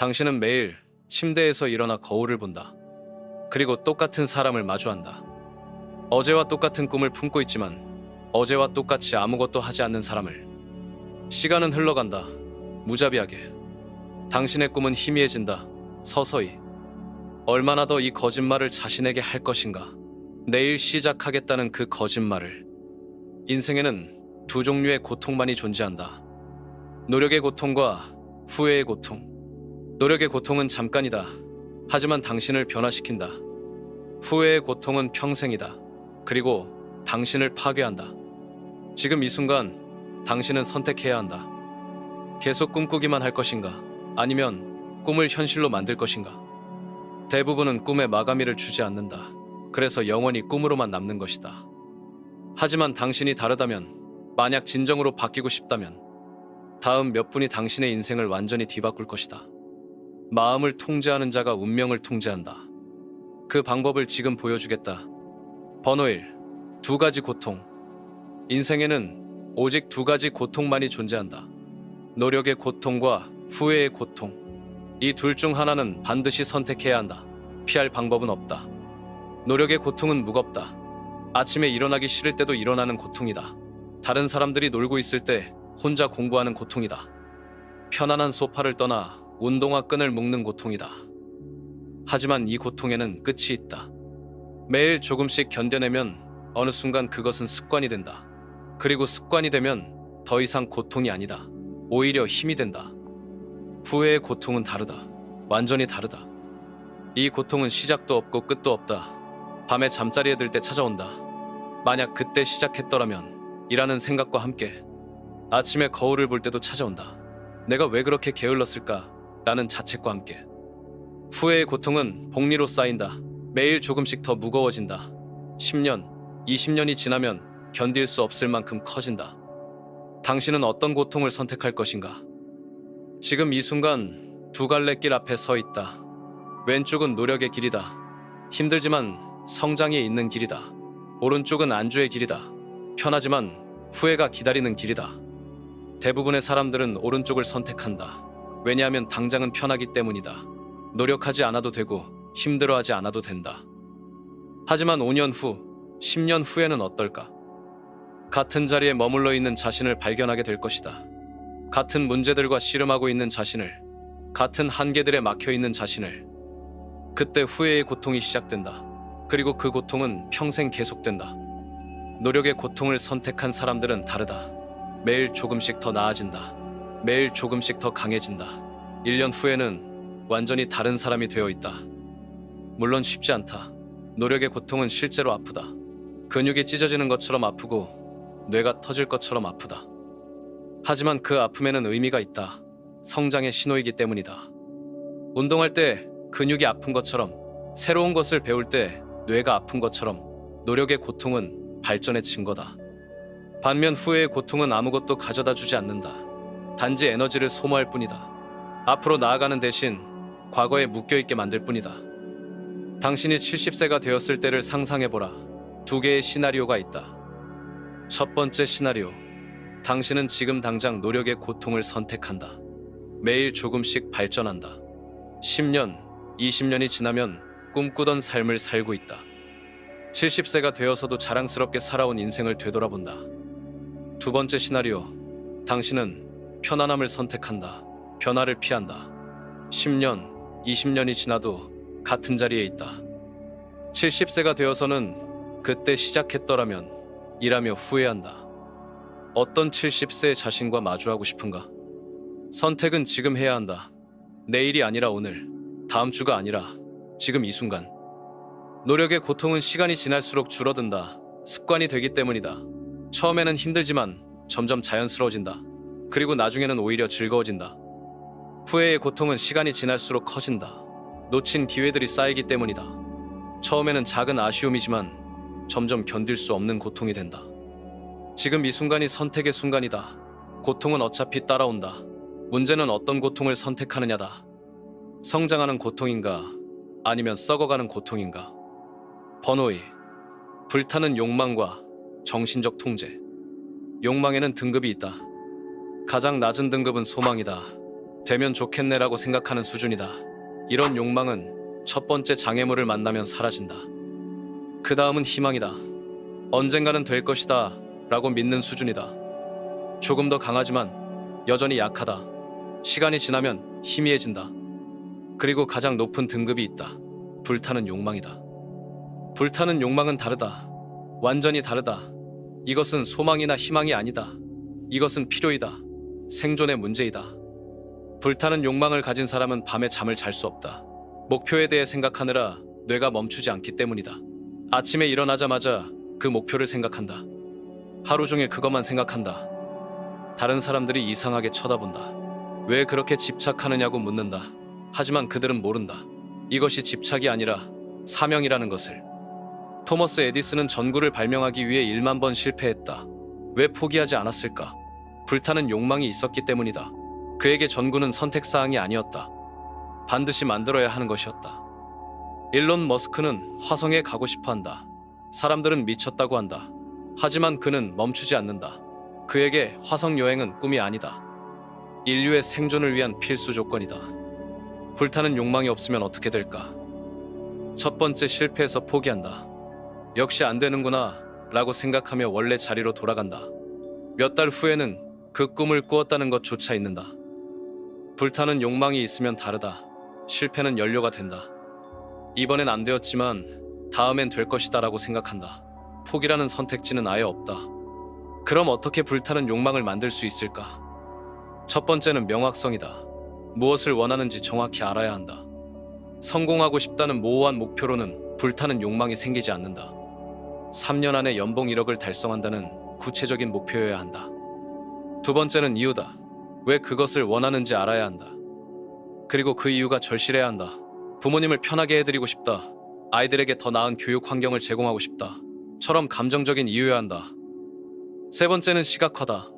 당신은 매일 침대에서 일어나 거울을 본다. 그리고 똑같은 사람을 마주한다. 어제와 똑같은 꿈을 품고 있지만 어제와 똑같이 아무것도 하지 않는 사람을. 시간은 흘러간다. 무자비하게. 당신의 꿈은 희미해진다. 서서히. 얼마나 더 이 거짓말을 자신에게 할 것인가. 내일 시작하겠다는 그 거짓말을. 인생에는 두 종류의 고통만이 존재한다. 노력의 고통과 후회의 고통. 노력의 고통은 잠깐이다. 하지만 당신을 변화시킨다. 후회의 고통은 평생이다. 그리고 당신을 파괴한다. 지금 이 순간 당신은 선택해야 한다. 계속 꿈꾸기만 할 것인가? 아니면 꿈을 현실로 만들 것인가? 대부분은 꿈에 마감일을 주지 않는다. 그래서 영원히 꿈으로만 남는 것이다. 하지만 당신이 다르다면, 만약 진정으로 바뀌고 싶다면 다음 몇 분이 당신의 인생을 완전히 뒤바꿀 것이다. 마음을 통제하는 자가 운명을 통제한다. 그 방법을 지금 보여주겠다. 번호 1. 두 가지 고통. 인생에는 오직 두 가지 고통만이 존재한다. 노력의 고통과 후회의 고통. 이 둘 중 하나는 반드시 선택해야 한다. 피할 방법은 없다. 노력의 고통은 무겁다. 아침에 일어나기 싫을 때도 일어나는 고통이다. 다른 사람들이 놀고 있을 때 혼자 공부하는 고통이다. 편안한 소파를 떠나 운동화 끈을 묶는 고통이다. 하지만 이 고통에는 끝이 있다. 매일 조금씩 견뎌내면 어느 순간 그것은 습관이 된다. 그리고 습관이 되면 더 이상 고통이 아니다. 오히려 힘이 된다. 후회의 고통은 다르다. 완전히 다르다. 이 고통은 시작도 없고 끝도 없다. 밤에 잠자리에 들 때 찾아온다. 만약 그때 시작했더라면 이라는 생각과 함께 아침에 거울을 볼 때도 찾아온다. 내가 왜 그렇게 게을렀을까? 라는 자책과 함께. 후회의 고통은 복리로 쌓인다. 매일 조금씩 더 무거워진다. 10년, 20년이 지나면 견딜 수 없을 만큼 커진다. 당신은 어떤 고통을 선택할 것인가? 지금 이 순간 두 갈래 길 앞에 서 있다. 왼쪽은 노력의 길이다. 힘들지만 성장에 있는 길이다. 오른쪽은 안주의 길이다. 편하지만 후회가 기다리는 길이다. 대부분의 사람들은 오른쪽을 선택한다. 왜냐하면 당장은 편하기 때문이다. 노력하지 않아도 되고 힘들어하지 않아도 된다. 하지만 5년 후, 10년 후에는 어떨까? 같은 자리에 머물러 있는 자신을 발견하게 될 것이다. 같은 문제들과 씨름하고 있는 자신을, 같은 한계들에 막혀 있는 자신을. 그때 후회의 고통이 시작된다. 그리고 그 고통은 평생 계속된다. 노력의 고통을 선택한 사람들은 다르다. 매일 조금씩 더 나아진다. 매일 조금씩 더 강해진다. 1년 후에는 완전히 다른 사람이 되어 있다. 물론 쉽지 않다. 노력의 고통은 실제로 아프다. 근육이 찢어지는 것처럼 아프고 뇌가 터질 것처럼 아프다. 하지만 그 아픔에는 의미가 있다. 성장의 신호이기 때문이다. 운동할 때 근육이 아픈 것처럼, 새로운 것을 배울 때 뇌가 아픈 것처럼 노력의 고통은 발전의 증거다. 반면 후회의 고통은 아무것도 가져다 주지 않는다. 단지 에너지를 소모할 뿐이다. 앞으로 나아가는 대신 과거에 묶여있게 만들 뿐이다. 당신이 70세가 되었을 때를 상상해보라. 두 개의 시나리오가 있다. 첫 번째 시나리오. 당신은 지금 당장 노력의 고통을 선택한다. 매일 조금씩 발전한다. 10년, 20년이 지나면 꿈꾸던 삶을 살고 있다. 70세가 되어서도 자랑스럽게 살아온 인생을 되돌아본다. 두 번째 시나리오. 당신은 편안함을 선택한다. 변화를 피한다. 10년, 20년이 지나도 같은 자리에 있다. 70세가 되어서는 그때 시작했더라면 이라며 후회한다. 어떤 70세의 자신과 마주하고 싶은가? 선택은 지금 해야 한다. 내일이 아니라 오늘, 다음 주가 아니라 지금 이 순간. 노력의 고통은 시간이 지날수록 줄어든다. 습관이 되기 때문이다. 처음에는 힘들지만 점점 자연스러워진다. 그리고 나중에는 오히려 즐거워진다. 후회의 고통은 시간이 지날수록 커진다. 놓친 기회들이 쌓이기 때문이다. 처음에는 작은 아쉬움이지만 점점 견딜 수 없는 고통이 된다. 지금 이 순간이 선택의 순간이다. 고통은 어차피 따라온다. 문제는 어떤 고통을 선택하느냐다. 성장하는 고통인가? 아니면 썩어가는 고통인가? 번호 2. 불타는 욕망과 정신적 통제. 욕망에는 등급이 있다. 가장 낮은 등급은 소망이다. 되면 좋겠네라고 생각하는 수준이다. 이런 욕망은 첫 번째 장애물을 만나면 사라진다. 그 다음은 희망이다. 언젠가는 될 것이다 라고 믿는 수준이다. 조금 더 강하지만 여전히 약하다. 시간이 지나면 희미해진다. 그리고 가장 높은 등급이 있다. 불타는 욕망이다. 불타는 욕망은 다르다. 완전히 다르다. 이것은 소망이나 희망이 아니다. 이것은 필요이다. 생존의 문제이다. 불타는 욕망을 가진 사람은 밤에 잠을 잘 수 없다. 목표에 대해 생각하느라 뇌가 멈추지 않기 때문이다. 아침에 일어나자마자 그 목표를 생각한다. 하루 종일 그것만 생각한다. 다른 사람들이 이상하게 쳐다본다. 왜 그렇게 집착하느냐고 묻는다. 하지만 그들은 모른다. 이것이 집착이 아니라 사명이라는 것을. 토머스 에디슨은 전구를 발명하기 위해 1만 번 실패했다. 왜 포기하지 않았을까? 불타는 욕망이 있었기 때문이다. 그에게 전구는 선택사항이 아니었다. 반드시 만들어야 하는 것이었다. 일론 머스크는 화성에 가고 싶어 한다. 사람들은 미쳤다고 한다. 하지만 그는 멈추지 않는다. 그에게 화성 여행은 꿈이 아니다. 인류의 생존을 위한 필수 조건이다. 불타는 욕망이 없으면 어떻게 될까? 첫 번째 실패해서 포기한다. 역시 안 되는구나 라고 생각하며 원래 자리로 돌아간다. 몇 달 후에는 그 꿈을 꾸었다는 것조차 잊는다. 불타는 욕망이 있으면 다르다. 실패는 연료가 된다. 이번엔 안 되었지만 다음엔 될 것이다 라고 생각한다. 포기라는 선택지는 아예 없다. 그럼 어떻게 불타는 욕망을 만들 수 있을까? 첫 번째는 명확성이다. 무엇을 원하는지 정확히 알아야 한다. 성공하고 싶다는 모호한 목표로는 불타는 욕망이 생기지 않는다. 3년 안에 연봉 1억을 달성한다는 구체적인 목표여야 한다. 두 번째는 이유다. 왜 그것을 원하는지 알아야 한다. 그리고 그 이유가 절실해야 한다. 부모님을 편하게 해드리고 싶다. 아이들에게 더 나은 교육 환경을 제공하고 싶다. 처럼 감정적인 이유여야 한다. 세 번째는 시각화다.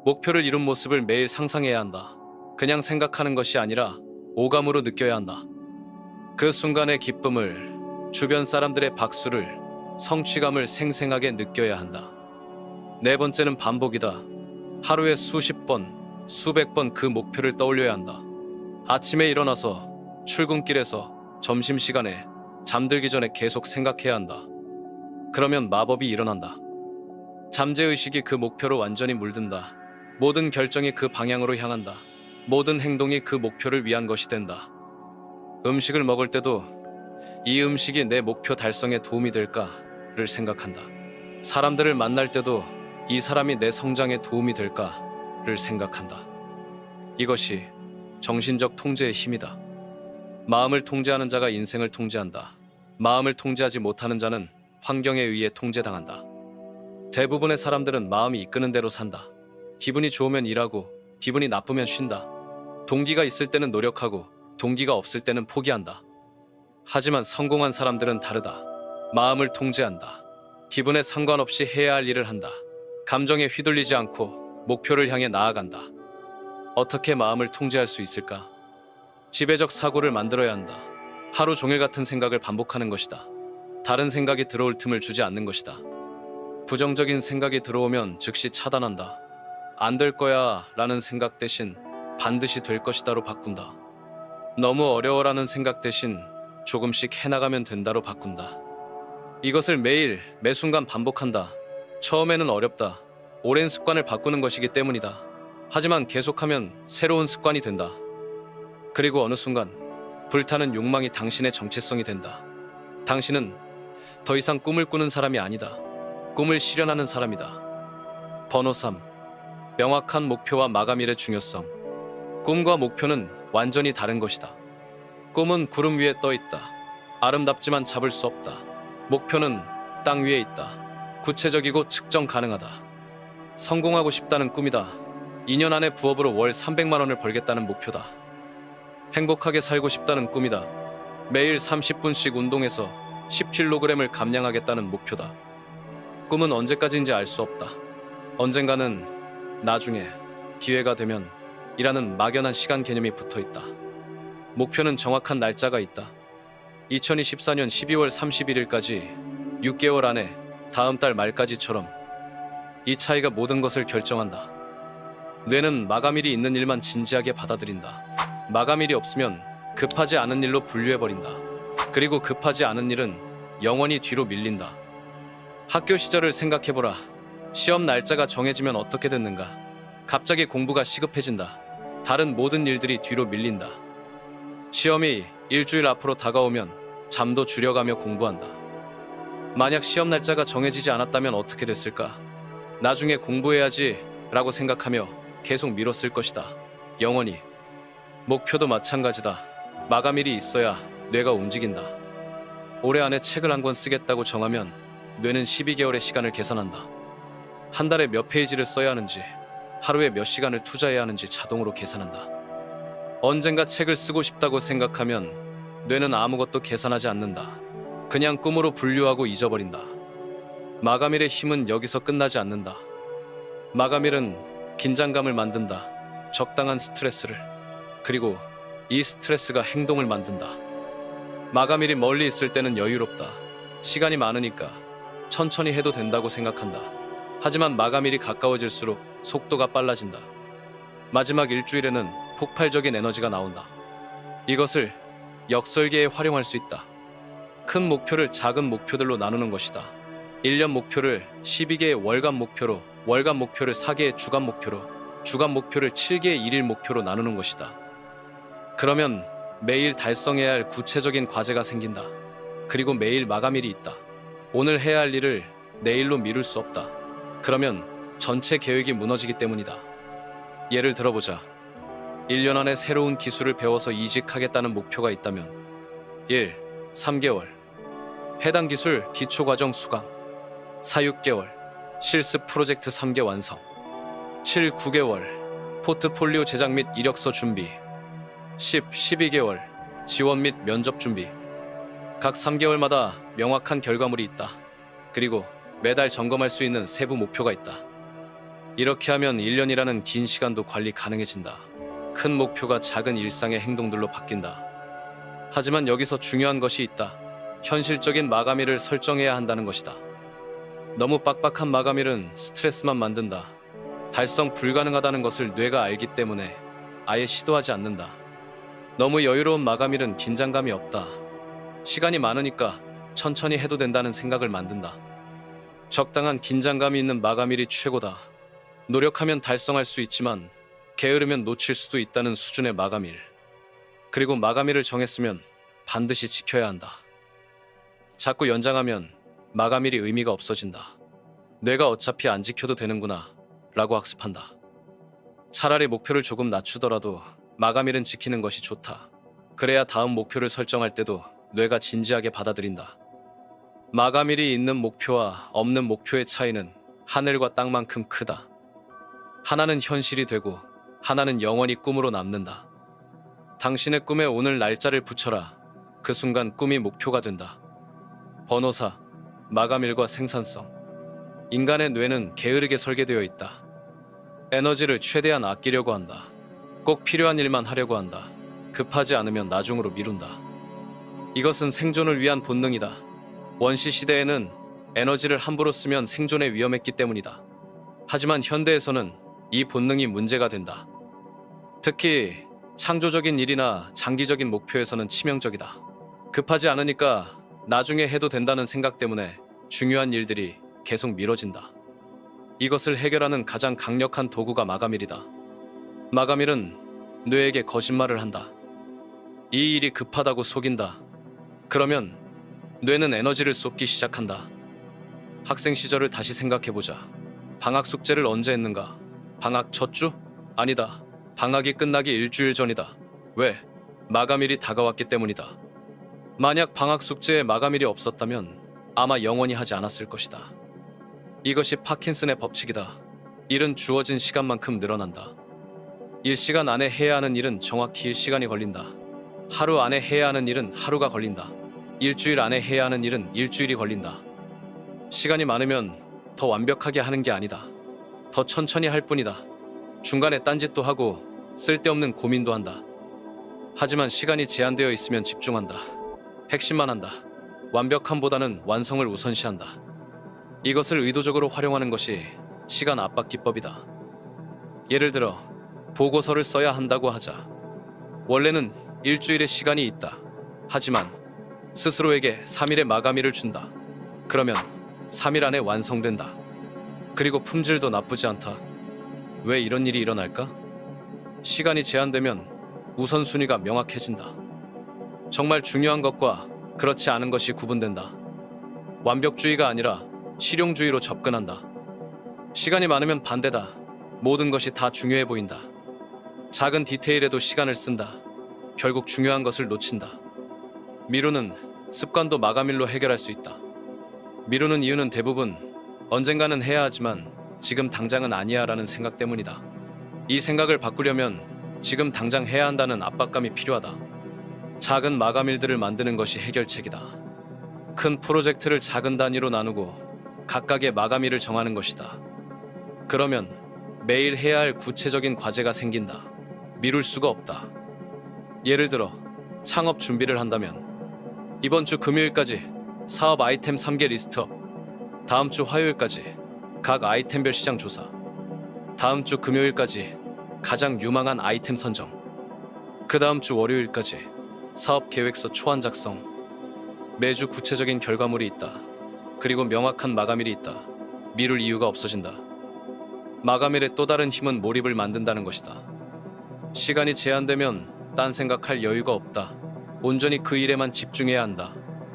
목표를 이룬 모습을 매일 상상해야 한다. 그냥 생각하는 것이 아니라 오감으로 느껴야 한다. 그 순간의 기쁨을, 주변 사람들의 박수를, 성취감을 생생하게 느껴야 한다. 네 번째는 반복이다. 하루에 수십 번, 수백 번 그 목표를 떠올려야 한다. 아침에 일어나서, 출근길에서, 점심시간에, 잠들기 전에 계속 생각해야 한다. 그러면 마법이 일어난다. 잠재의식이 그 목표로 완전히 물든다. 모든 결정이 그 방향으로 향한다. 모든 행동이 그 목표를 위한 것이 된다. 음식을 먹을 때도 이 음식이 내 목표 달성에 도움이 될까를 생각한다. 사람들을 만날 때도 이 사람이 내 성장에 도움이 될까를 생각한다. 이것이 정신적 통제의 힘이다. 마음을 통제하는 자가 인생을 통제한다. 마음을 통제하지 못하는 자는 환경에 의해 통제당한다. 대부분의 사람들은 마음이 이끄는 대로 산다. 기분이 좋으면 일하고 기분이 나쁘면 쉰다. 동기가 있을 때는 노력하고 동기가 없을 때는 포기한다. 하지만 성공한 사람들은 다르다. 마음을 통제한다. 기분에 상관없이 해야 할 일을 한다. 감정에 휘둘리지 않고 목표를 향해 나아간다. 어떻게 마음을 통제할 수 있을까? 지배적 사고를 만들어야 한다. 하루 종일 같은 생각을 반복하는 것이다. 다른 생각이 들어올 틈을 주지 않는 것이다. 부정적인 생각이 들어오면 즉시 차단한다. 안 될 거야 라는 생각 대신 반드시 될 것이다로 바꾼다. 너무 어려워라는 생각 대신 조금씩 해나가면 된다로 바꾼다. 이것을 매일 매 순간 반복한다. 처음에는 어렵다. 오랜 습관을 바꾸는 것이기 때문이다. 하지만 계속하면 새로운 습관이 된다. 그리고 어느 순간 불타는 욕망이 당신의 정체성이 된다. 당신은 더 이상 꿈을 꾸는 사람이 아니다. 꿈을 실현하는 사람이다. 번호 3. 명확한 목표와 마감일의 중요성. 꿈과 목표는 완전히 다른 것이다. 꿈은 구름 위에 떠 있다. 아름답지만 잡을 수 없다. 목표는 땅 위에 있다. 구체적이고 측정 가능하다. 성공하고 싶다는 꿈이다. 2년 안에 부업으로 월 300만 원을 벌겠다는 목표다. 행복하게 살고 싶다는 꿈이다. 매일 30분씩 운동해서 10kg을 감량하겠다는 목표다. 꿈은 언제까지인지 알 수 없다. 언젠가는, 나중에, 기회가 되면 이라는 막연한 시간 개념이 붙어 있다. 목표는 정확한 날짜가 있다. 2024년 12월 31일까지 6개월 안에 다음 달 말까지처럼. 이 차이가 모든 것을 결정한다. 뇌는 마감일이 있는 일만 진지하게 받아들인다. 마감일이 없으면 급하지 않은 일로 분류해버린다. 그리고 급하지 않은 일은 영원히 뒤로 밀린다. 학교 시절을 생각해보라. 시험 날짜가 정해지면 어떻게 됐는가? 갑자기 공부가 시급해진다. 다른 모든 일들이 뒤로 밀린다. 시험이 일주일 앞으로 다가오면 잠도 줄여가며 공부한다. 만약 시험 날짜가 정해지지 않았다면 어떻게 됐을까? 나중에 공부해야지 라고 생각하며 계속 미뤘을 것이다. 영원히. 목표도 마찬가지다. 마감일이 있어야 뇌가 움직인다. 올해 안에 책을 한 권 쓰겠다고 정하면 뇌는 12개월의 시간을 계산한다. 한 달에 몇 페이지를 써야 하는지, 하루에 몇 시간을 투자해야 하는지 자동으로 계산한다. 언젠가 책을 쓰고 싶다고 생각하면 뇌는 아무것도 계산하지 않는다. 그냥 꿈으로 분류하고 잊어버린다. 마감일의 힘은 여기서 끝나지 않는다. 마감일은 긴장감을 만든다. 적당한 스트레스를. 그리고 이 스트레스가 행동을 만든다. 마감일이 멀리 있을 때는 여유롭다. 시간이 많으니까 천천히 해도 된다고 생각한다. 하지만 마감일이 가까워질수록 속도가 빨라진다. 마지막 일주일에는 폭발적인 에너지가 나온다. 이것을 역설계에 활용할 수 있다. 큰 목표를 작은 목표들로 나누는 것이다. 1년 목표를 12개의 월간 목표로, 월간 목표를 4개의 주간 목표로, 주간 목표를 7개의 일일 목표로 나누는 것이다. 그러면 매일 달성해야 할 구체적인 과제가 생긴다. 그리고 매일 마감일이 있다. 오늘 해야 할 일을 내일로 미룰 수 없다. 그러면 전체 계획이 무너지기 때문이다. 예를 들어보자. 1년 안에 새로운 기술을 배워서 이직하겠다는 목표가 있다면 1. 3개월 해당 기술 기초과정 수강 4. 6개월 실습 프로젝트 3개 완성 7. 9개월 포트폴리오 제작 및 이력서 준비 10. 12개월 지원 및 면접 준비 각 3개월마다 명확한 결과물이 있다. 그리고 매달 점검할 수 있는 세부 목표가 있다. 이렇게 하면 1년이라는 긴 시간도 관리 가능해진다. 큰 목표가 작은 일상의 행동들로 바뀐다. 하지만 여기서 중요한 것이 있다. 현실적인 마감일을 설정해야 한다는 것이다. 너무 빡빡한 마감일은 스트레스만 만든다. 달성 불가능하다는 것을 뇌가 알기 때문에 아예 시도하지 않는다. 너무 여유로운 마감일은 긴장감이 없다. 시간이 많으니까 천천히 해도 된다는 생각을 만든다. 적당한 긴장감이 있는 마감일이 최고다. 노력하면 달성할 수 있지만 게으르면 놓칠 수도 있다는 수준의 마감일. 그리고 마감일을 정했으면 반드시 지켜야 한다. 자꾸 연장하면 마감일이 의미가 없어진다. 뇌가 어차피 안 지켜도 되는구나 라고 학습한다. 차라리 목표를 조금 낮추더라도 마감일은 지키는 것이 좋다. 그래야 다음 목표를 설정할 때도 뇌가 진지하게 받아들인다. 마감일이 있는 목표와 없는 목표의 차이는 하늘과 땅만큼 크다. 하나는 현실이 되고 하나는 영원히 꿈으로 남는다. 당신의 꿈에 오늘 날짜를 붙여라. 그 순간 꿈이 목표가 된다. 번호사, 마감일과 생산성. 인간의 뇌는 게으르게 설계되어 있다. 에너지를 최대한 아끼려고 한다. 꼭 필요한 일만 하려고 한다. 급하지 않으면 나중으로 미룬다. 이것은 생존을 위한 본능이다. 원시 시대에는 에너지를 함부로 쓰면 생존에 위험했기 때문이다. 하지만 현대에서는 이 본능이 문제가 된다. 특히 창조적인 일이나 장기적인 목표에서는 치명적이다. 급하지 않으니까 나중에 해도 된다는 생각 때문에 중요한 일들이 계속 미뤄진다. 이것을 해결하는 가장 강력한 도구가 마감일이다. 마감일은 뇌에게 거짓말을 한다. 이 일이 급하다고 속인다. 그러면 뇌는 에너지를 쏟기 시작한다. 학생 시절을 다시 생각해보자. 방학 숙제를 언제 했는가? 방학 첫 주? 아니다. 방학이 끝나기 일주일 전이다. 왜? 마감일이 다가왔기 때문이다. 만약 방학 숙제에 마감일이 없었다면 아마 영원히 하지 않았을 것이다. 이것이 파킨슨의 법칙이다. 일은 주어진 시간만큼 늘어난다. 1시간 안에 해야 하는 일은 정확히 1시간이 걸린다. 하루 안에 해야 하는 일은 하루가 걸린다. 일주일 안에 해야 하는 일은 일주일이 걸린다. 시간이 많으면 더 완벽하게 하는 게 아니다. 더 천천히 할 뿐이다. 중간에 딴짓도 하고 쓸데없는 고민도 한다. 하지만 시간이 제한되어 있으면 집중한다. 핵심만 한다. 완벽함보다는 완성을 우선시한다. 이것을 의도적으로 활용하는 것이 시간 압박 기법이다. 예를 들어 보고서를 써야 한다고 하자. 원래는 일주일의 시간이 있다. 하지만 스스로에게 3일의 마감일을 준다. 그러면 3일 안에 완성된다. 그리고 품질도 나쁘지 않다. 왜 이런 일이 일어날까? 시간이 제한되면 우선순위가 명확해진다. 정말 중요한 것과 그렇지 않은 것이 구분된다. 완벽주의가 아니라 실용주의로 접근한다. 시간이 많으면 반대다. 모든 것이 다 중요해 보인다. 작은 디테일에도 시간을 쓴다. 결국 중요한 것을 놓친다. 미루는 습관도 마감일로 해결할 수 있다. 미루는 이유는 대부분 언젠가는 해야 하지만 지금 당장은 아니야 라는 생각 때문이다. 이 생각을 바꾸려면 지금 당장 해야 한다는 압박감이 필요하다. 작은 마감일들을 만드는 것이 해결책이다. 큰 프로젝트를 작은 단위로 나누고 각각의 마감일을 정하는 것이다. 그러면 매일 해야 할 구체적인 과제가 생긴다. 미룰 수가 없다. 예를 들어 창업 준비를 한다면 이번 주 금요일까지 사업 아이템 3개 리스트업, 다음 주 화요일까지 각 아이템별 시장 조사, 다음 주 금요일까지 가장 유망한 아이템 선정, 그 다음 주 월요일까지 사업 계획서 초안 작성. 매주 구체적인 결과물이 있다. 그리고 명확한 마감일이 있다. 미룰 이유가 없어진다. 마감일의 또 다른 힘은 몰입을 만든다는 것이다. 시간이 제한되면 딴 생각할 여유가 없다. 온전히 그 일에만 집중해야 한다.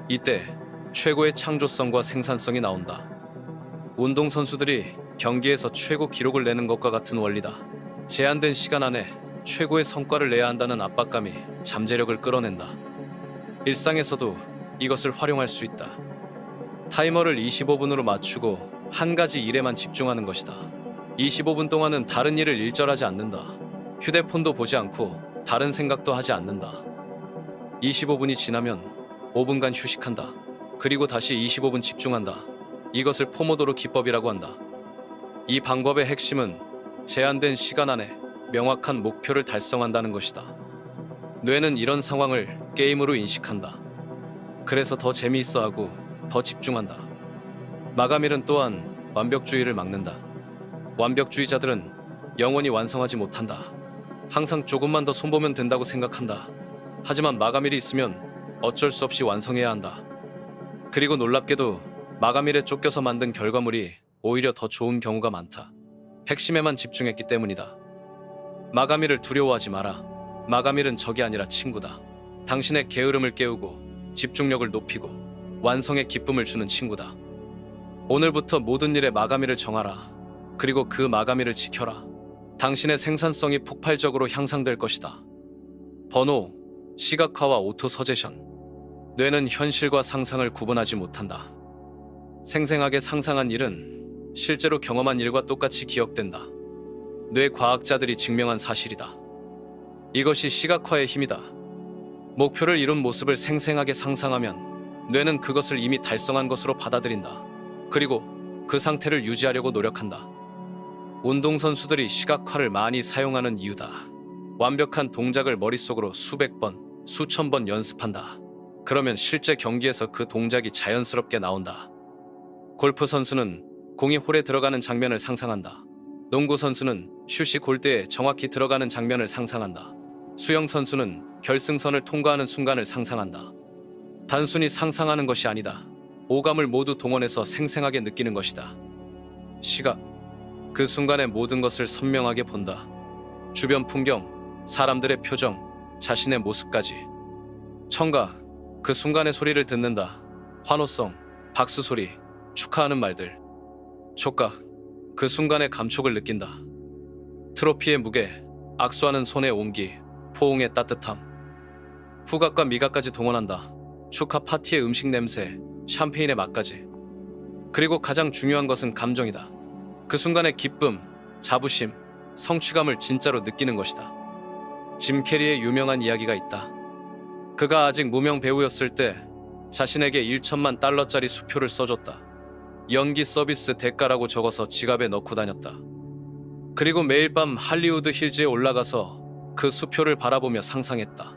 이때 최고의 창조성과 생산성이 나온다. 운동선수들이 경기에서 최고 기록을 내는 것과 같은 원리다. 제한된 시간 안에 최고의 성과를 내야 한다는 압박감이 잠재력을 끌어낸다. 일상에서도 이것을 활용할 수 있다. 타이머를 25분으로 맞추고 한 가지 일에만 집중하는 것이다. 25분 동안은 다른 일을 일절하지 않는다. 휴대폰도 보지 않고 다른 생각도 하지 않는다. 25분이 지나면 5분간 휴식한다. 그리고 다시 25분 집중한다. 이것을 포모도로 기법이라고 한다. 이 방법의 핵심은 제한된 시간 안에 명확한 목표를 달성한다는 것이다. 뇌는 이런 상황을 게임으로 인식한다. 그래서 더 재미있어 하고 더 집중한다. 마감일은 또한 완벽주의를 막는다. 완벽주의자들은 영원히 완성하지 못한다. 항상 조금만 더 손보면 된다고 생각한다. 하지만 마감일이 있으면 어쩔 수 없이 완성해야 한다. 그리고 놀랍게도 마감일에 쫓겨서 만든 결과물이 오히려 더 좋은 경우가 많다. 핵심에만 집중했기 때문이다. 마감일을 두려워하지 마라. 마감일은 적이 아니라 친구다. 당신의 게으름을 깨우고 집중력을 높이고 완성의 기쁨을 주는 친구다. 오늘부터 모든 일의 마감일을 정하라. 그리고 그 마감일을 지켜라. 당신의 생산성이 폭발적으로 향상될 것이다. 번호, 시각화와 오토 서제션. 뇌는 현실과 상상을 구분하지 못한다. 생생하게 상상한 일은 실제로 경험한 일과 똑같이 기억된다. 뇌 과학자들이 증명한 사실이다. 이것이 시각화의 힘이다. 목표를 이룬 모습을 생생하게 상상하면 뇌는 그것을 이미 달성한 것으로 받아들인다. 그리고 그 상태를 유지하려고 노력한다. 운동선수들이 시각화를 많이 사용하는 이유다. 완벽한 동작을 머릿속으로 수백 번, 수천 번 연습한다. 그러면 실제 경기에서 그 동작이 자연스럽게 나온다. 골프 선수는 공이 홀에 들어가는 장면을 상상한다. 농구 선수는 슛이 골대에 정확히 들어가는 장면을 상상한다. 수영 선수는 결승선을 통과하는 순간을 상상한다. 단순히 상상하는 것이 아니다. 오감을 모두 동원해서 생생하게 느끼는 것이다. 시각, 그 순간의 모든 것을 선명하게 본다. 주변 풍경, 사람들의 표정, 자신의 모습까지. 청각, 그 순간의 소리를 듣는다. 환호성, 박수 소리, 축하하는 말들. 촉각, 그 순간의 감촉을 느낀다. 트로피의 무게, 악수하는 손의 온기, 포옹의 따뜻함. 후각과 미각까지 동원한다. 축하 파티의 음식 냄새, 샴페인의 맛까지. 그리고 가장 중요한 것은 감정이다. 그 순간의 기쁨, 자부심, 성취감을 진짜로 느끼는 것이다. 짐 캐리의 유명한 이야기가 있다. 그가 아직 무명 배우였을 때 자신에게 1천만 달러짜리 수표를 써줬다. 연기 서비스 대가라고 적어서 지갑에 넣고 다녔다. 그리고 매일 밤 할리우드 힐즈에 올라가서 그 수표를 바라보며 상상했다.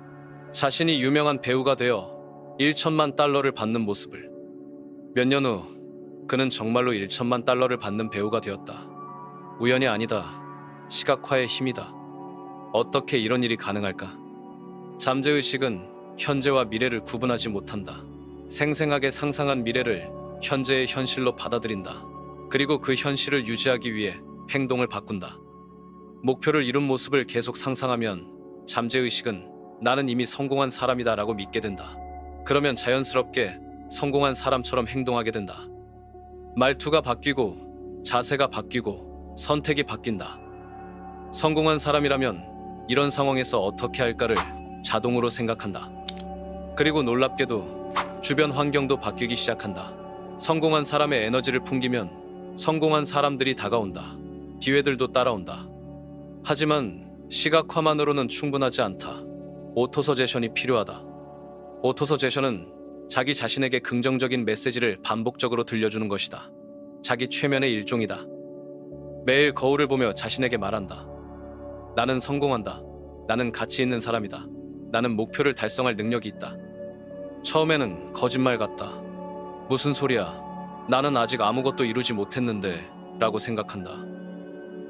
자신이 유명한 배우가 되어 1천만 달러를 받는 모습을. 몇 년 후 그는 정말로 1천만 달러를 받는 배우가 되었다. 우연이 아니다. 시각화의 힘이다. 어떻게 이런 일이 가능할까? 잠재의식은 현재와 미래를 구분하지 못한다. 생생하게 상상한 미래를 현재의 현실로 받아들인다. 그리고 그 현실을 유지하기 위해 행동을 바꾼다. 목표를 이룬 모습을 계속 상상하면 잠재의식은 나는 이미 성공한 사람이다라고 믿게 된다. 그러면 자연스럽게 성공한 사람처럼 행동하게 된다. 말투가 바뀌고 자세가 바뀌고 선택이 바뀐다. 성공한 사람이라면 이런 상황에서 어떻게 할까를 자동으로 생각한다. 그리고 놀랍게도 주변 환경도 바뀌기 시작한다. 성공한 사람의 에너지를 풍기면 성공한 사람들이 다가온다. 기회들도 따라온다. 하지만 시각화만으로는 충분하지 않다. 오토서제션이 필요하다. 오토서제션은 자기 자신에게 긍정적인 메시지를 반복적으로 들려주는 것이다. 자기 최면의 일종이다. 매일 거울을 보며 자신에게 말한다. 나는 성공한다. 나는 가치 있는 사람이다. 나는 목표를 달성할 능력이 있다. 처음에는 거짓말 같다. 무슨 소리야. 나는 아직 아무것도 이루지 못했는데 라고 생각한다.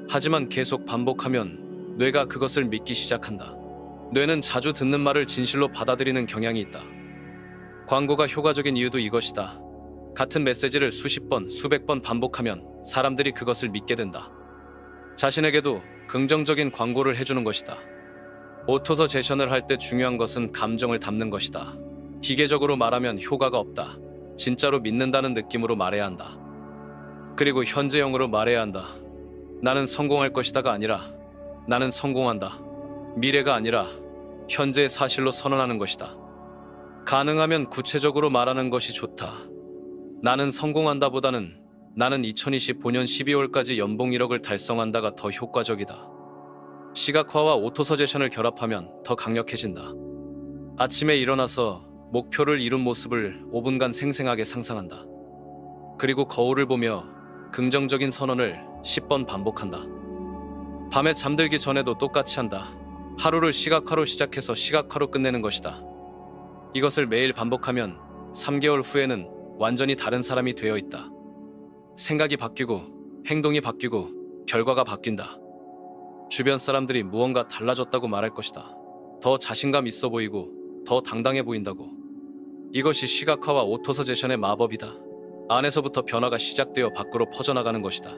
하지만 계속 반복하면 뇌가 그것을 믿기 시작한다. 뇌는 자주 듣는 말을 진실로 받아들이는 경향이 있다. 광고가 효과적인 이유도 이것이다. 같은 메시지를 수십 번, 수백 번 반복하면 사람들이 그것을 믿게 된다. 자신에게도 긍정적인 광고를 해주는 것이다. 오토서제션을 할 때 중요한 것은 감정을 담는 것이다. 기계적으로 말하면 효과가 없다. 진짜로 믿는다는 느낌으로 말해야 한다. 그리고 현재형으로 말해야 한다. 나는 성공할 것이다가 아니라 나는 성공한다. 미래가 아니라 현재의 사실로 선언하는 것이다. 가능하면 구체적으로 말하는 것이 좋다. 나는 성공한다 보다는 나는 2025년 12월까지 연봉 1억을 달성한다가 더 효과적이다. 시각화와 오토서제션을 결합하면 더 강력해진다. 아침에 일어나서 목표를 이룬 모습을 5분간 생생하게 상상한다. 그리고 거울을 보며 긍정적인 선언을 10번 반복한다. 밤에 잠들기 전에도 똑같이 한다. 하루를 시각화로 시작해서 시각화로 끝내는 것이다. 이것을 매일 반복하면 3개월 후에는 완전히 다른 사람이 되어 있다. 생각이 바뀌고 행동이 바뀌고 결과가 바뀐다. 주변 사람들이 무언가 달라졌다고 말할 것이다. 더 자신감 있어 보이고 더 당당해 보인다고. 이것이 시각화와 오토서제션의 마법이다. 안에서부터 변화가 시작되어 밖으로 퍼져나가는 것이다.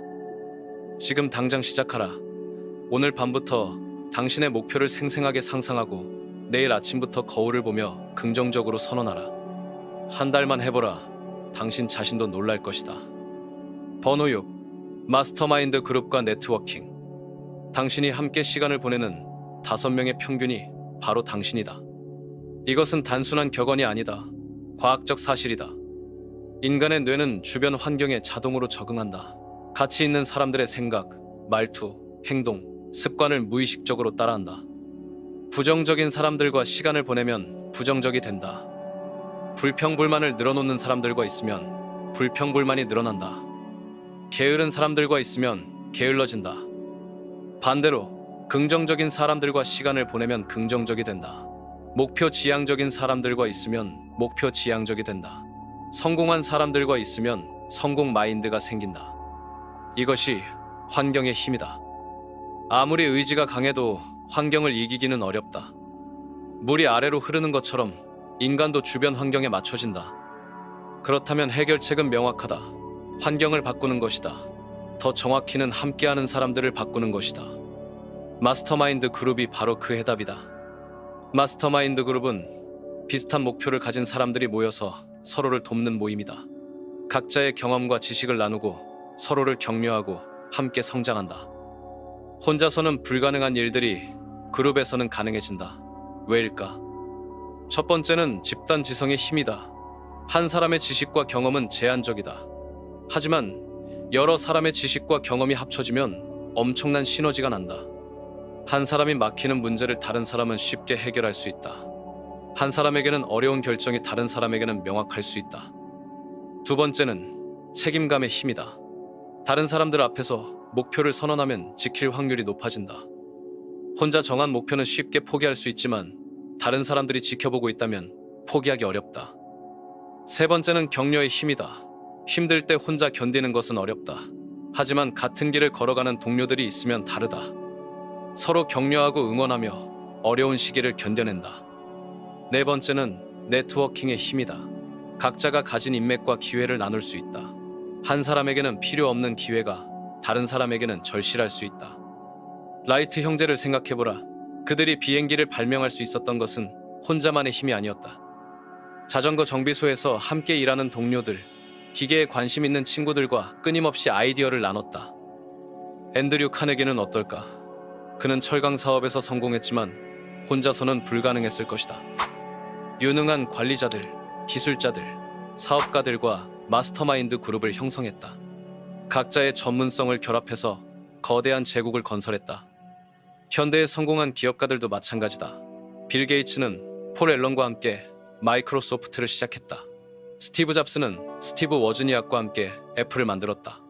지금 당장 시작하라. 오늘 밤부터 당신의 목표를 생생하게 상상하고 내일 아침부터 거울을 보며 긍정적으로 선언하라. 한 달만 해보라. 당신 자신도 놀랄 것이다. 번호 6. 마스터마인드 그룹과 네트워킹. 당신이 함께 시간을 보내는 5명의 평균이 바로 당신이다. 이것은 단순한 격언이 아니다. 과학적 사실이다. 인간의 뇌는 주변 환경에 자동으로 적응한다. 가치 있는 사람들의 생각, 말투, 행동, 습관을 무의식적으로 따라한다. 부정적인 사람들과 시간을 보내면 부정적이 된다. 불평불만을 늘어놓는 사람들과 있으면 불평불만이 늘어난다. 게으른 사람들과 있으면 게을러진다. 반대로 긍정적인 사람들과 시간을 보내면 긍정적이 된다. 목표 지향적인 사람들과 있으면 목표 지향적이 된다. 성공한 사람들과 있으면 성공 마인드가 생긴다. 이것이 환경의 힘이다. 아무리 의지가 강해도 환경을 이기기는 어렵다. 물이 아래로 흐르는 것처럼 인간도 주변 환경에 맞춰진다. 그렇다면 해결책은 명확하다. 환경을 바꾸는 것이다. 더 정확히는 함께하는 사람들을 바꾸는 것이다. 마스터마인드 그룹이 바로 그 해답이다. 마스터마인드 그룹은 비슷한 목표를 가진 사람들이 모여서 서로를 돕는 모임이다. 각자의 경험과 지식을 나누고 서로를 격려하고 함께 성장한다. 혼자서는 불가능한 일들이 그룹에서는 가능해진다. 왜일까? 첫 번째는 집단 지성의 힘이다. 한 사람의 지식과 경험은 제한적이다. 하지만 여러 사람의 지식과 경험이 합쳐지면 엄청난 시너지가 난다. 한 사람이 막히는 문제를 다른 사람은 쉽게 해결할 수 있다. 한 사람에게는 어려운 결정이 다른 사람에게는 명확할 수 있다. 두 번째는 책임감의 힘이다. 다른 사람들 앞에서 목표를 선언하면 지킬 확률이 높아진다. 혼자 정한 목표는 쉽게 포기할 수 있지만 다른 사람들이 지켜보고 있다면 포기하기 어렵다. 세 번째는 격려의 힘이다. 힘들 때 혼자 견디는 것은 어렵다. 하지만 같은 길을 걸어가는 동료들이 있으면 다르다. 서로 격려하고 응원하며 어려운 시기를 견뎌낸다. 네 번째는 네트워킹의 힘이다. 각자가 가진 인맥과 기회를 나눌 수 있다. 한 사람에게는 필요 없는 기회가 다른 사람에게는 절실할 수 있다. 라이트 형제를 생각해보라. 그들이 비행기를 발명할 수 있었던 것은 혼자만의 힘이 아니었다. 자전거 정비소에서 함께 일하는 동료들, 기계에 관심 있는 친구들과 끊임없이 아이디어를 나눴다. 앤드류 카네기는 어떨까? 그는 철강 사업에서 성공했지만 혼자서는 불가능했을 것이다. 유능한 관리자들, 기술자들, 사업가들과 마스터마인드 그룹을 형성했다. 각자의 전문성을 결합해서 거대한 제국을 건설했다. 현대에 성공한 기업가들도 마찬가지다. 빌 게이츠는 폴 앨런과 함께 마이크로소프트를 시작했다. 스티브 잡스는 스티브 워즈니악과 함께 애플을 만들었다.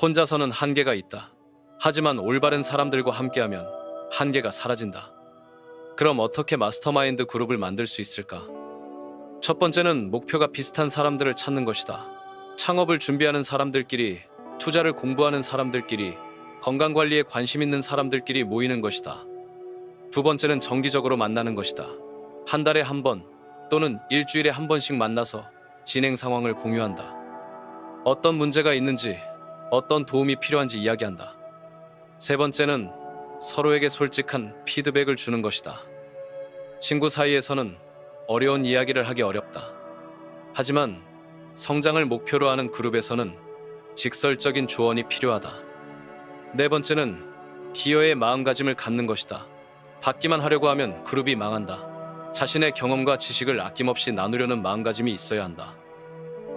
혼자서는 한계가 있다. 하지만 올바른 사람들과 함께하면 한계가 사라진다. 그럼 어떻게 마스터마인드 그룹을 만들 수 있을까? 첫 번째는 목표가 비슷한 사람들을 찾는 것이다. 창업을 준비하는 사람들끼리, 투자를 공부하는 사람들끼리, 건강관리에 관심 있는 사람들끼리 모이는 것이다. 두 번째는 정기적으로 만나는 것이다. 한 달에 한 번 또는 일주일에 한 번씩 만나서 진행 상황을 공유한다. 어떤 문제가 있는지, 어떤 도움이 필요한지 이야기한다. 세 번째는 서로에게 솔직한 피드백을 주는 것이다. 친구 사이에서는 어려운 이야기를 하기 어렵다. 하지만 성장을 목표로 하는 그룹에서는 직설적인 조언이 필요하다. 네 번째는 기여의 마음가짐을 갖는 것이다. 받기만 하려고 하면 그룹이 망한다. 자신의 경험과 지식을 아낌없이 나누려는 마음가짐이 있어야 한다.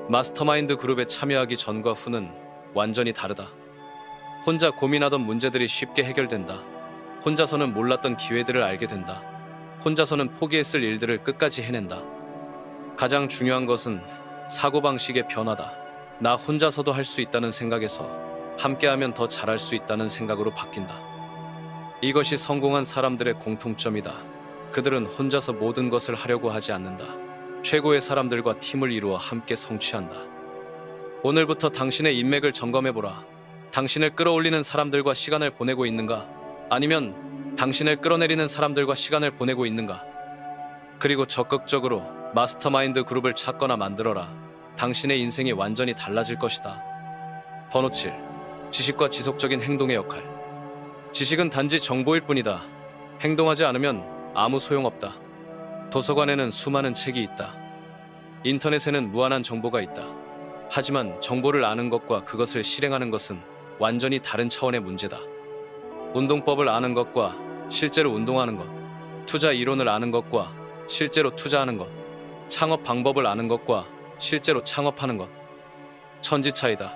마스터마인드 그룹에 참여하기 전과 후는 완전히 다르다. 혼자 고민하던 문제들이 쉽게 해결된다. 혼자서는 몰랐던 기회들을 알게 된다. 혼자서는 포기했을 일들을 끝까지 해낸다. 가장 중요한 것은 사고방식의 변화다. 나 혼자서도 할 수 있다는 생각에서 함께하면 더 잘할 수 있다는 생각으로 바뀐다. 이것이 성공한 사람들의 공통점이다. 그들은 혼자서 모든 것을 하려고 하지 않는다. 최고의 사람들과 팀을 이루어 함께 성취한다. 오늘부터 당신의 인맥을 점검해보라. 당신을 끌어올리는 사람들과 시간을 보내고 있는가? 아니면 당신을 끌어내리는 사람들과 시간을 보내고 있는가? 그리고 적극적으로 마스터마인드 그룹을 찾거나 만들어라. 당신의 인생이 완전히 달라질 것이다. 번호 7. 지식과 지속적인 행동의 역할. 지식은 단지 정보일 뿐이다. 행동하지 않으면 아무 소용없다. 도서관에는 수많은 책이 있다. 인터넷에는 무한한 정보가 있다. 하지만 정보를 아는 것과 그것을 실행하는 것은 완전히 다른 차원의 문제다. 운동법을 아는 것과 실제로 운동하는 것, 투자 이론을 아는 것과 실제로 투자하는 것, 창업 방법을 아는 것과 실제로 창업하는 것, 천지 차이다.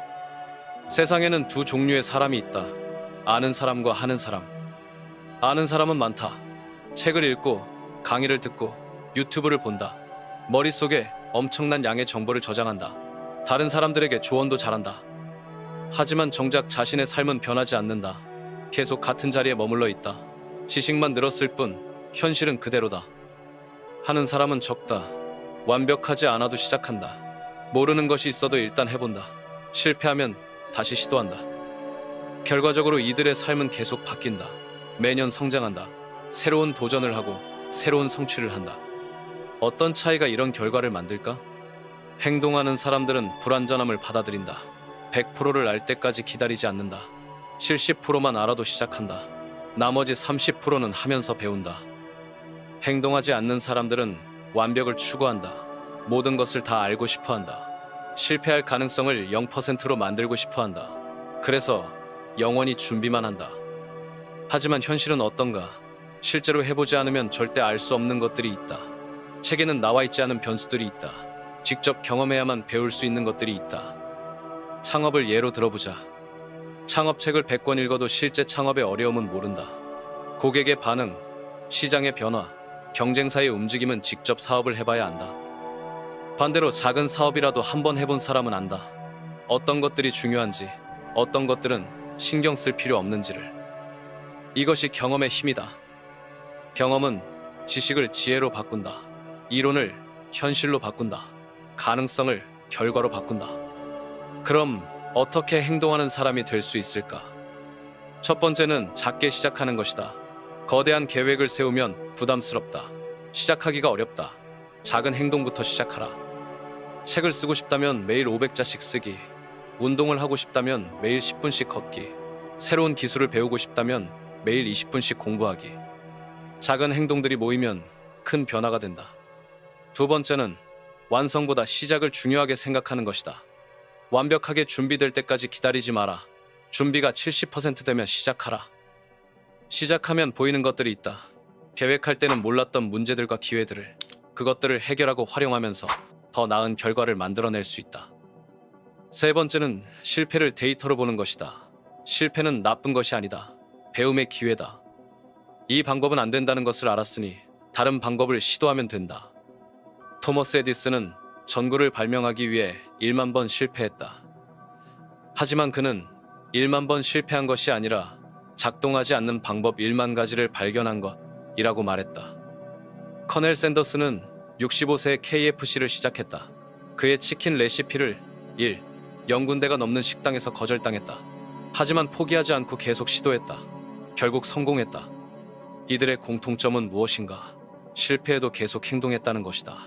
세상에는 두 종류의 사람이 있다. 아는 사람과 하는 사람. 아는 사람은 많다. 책을 읽고 강의를 듣고 유튜브를 본다. 머릿속에 엄청난 양의 정보를 저장한다. 다른 사람들에게 조언도 잘한다. 하지만 정작 자신의 삶은 변하지 않는다. 계속 같은 자리에 머물러 있다. 지식만 늘었을 뿐 현실은 그대로다. 하는 사람은 적다. 완벽하지 않아도 시작한다. 모르는 것이 있어도 일단 해본다. 실패하면 다시 시도한다. 결과적으로 이들의 삶은 계속 바뀐다. 매년 성장한다. 새로운 도전을 하고 새로운 성취를 한다. 어떤 차이가 이런 결과를 만들까? 행동하는 사람들은 불완전함을 받아들인다. 100%를 알 때까지 기다리지 않는다. 70%만 알아도 시작한다. 나머지 30%는 하면서 배운다. 행동하지 않는 사람들은 완벽을 추구한다. 모든 것을 다 알고 싶어 한다. 실패할 가능성을 0%로 만들고 싶어 한다. 그래서 영원히 준비만 한다. 하지만 현실은 어떤가? 실제로 해보지 않으면 절대 알 수 없는 것들이 있다. 책에는 나와 있지 않은 변수들이 있다. 직접 경험해야만 배울 수 있는 것들이 있다. 창업을 예로 들어보자. 창업책을 100권 읽어도 실제 창업의 어려움은 모른다. 고객의 반응, 시장의 변화, 경쟁사의 움직임은 직접 사업을 해봐야 안다. 반대로 작은 사업이라도 한번 해본 사람은 안다. 어떤 것들이 중요한지, 어떤 것들은 신경 쓸 필요 없는지를. 이것이 경험의 힘이다. 경험은 지식을 지혜로 바꾼다. 이론을 현실로 바꾼다. 가능성을 결과로 바꾼다. 그럼 어떻게 행동하는 사람이 될 수 있을까? 첫 번째는 작게 시작하는 것이다. 거대한 계획을 세우면 부담스럽다. 시작하기가 어렵다. 작은 행동부터 시작하라. 책을 쓰고 싶다면 매일 500자씩 쓰기. 운동을 하고 싶다면 매일 10분씩 걷기. 새로운 기술을 배우고 싶다면 매일 20분씩 공부하기. 작은 행동들이 모이면 큰 변화가 된다. 두 번째는 완성보다 시작을 중요하게 생각하는 것이다. 완벽하게 준비될 때까지 기다리지 마라. 준비가 70% 되면 시작하라. 시작하면 보이는 것들이 있다. 계획할 때는 몰랐던 문제들과 기회들을, 그것들을 해결하고 활용하면서 더 나은 결과를 만들어낼 수 있다. 세 번째는 실패를 데이터로 보는 것이다. 실패는 나쁜 것이 아니다. 배움의 기회다. 이 방법은 안 된다는 것을 알았으니 다른 방법을 시도하면 된다. 토머스 에디슨은 전구를 발명하기 위해 1만 번 실패했다. 하지만 그는 1만 번 실패한 것이 아니라 작동하지 않는 방법 1만 가지를 발견한 것이라고 말했다. 커넬 샌더스는 65세에 KFC를 시작했다. 그의 치킨 레시피를 0군데가 넘는 식당에서 거절당했다. 하지만 포기하지 않고 계속 시도했다. 결국 성공했다. 이들의 공통점은 무엇인가? 실패해도 계속 행동했다는 것이다.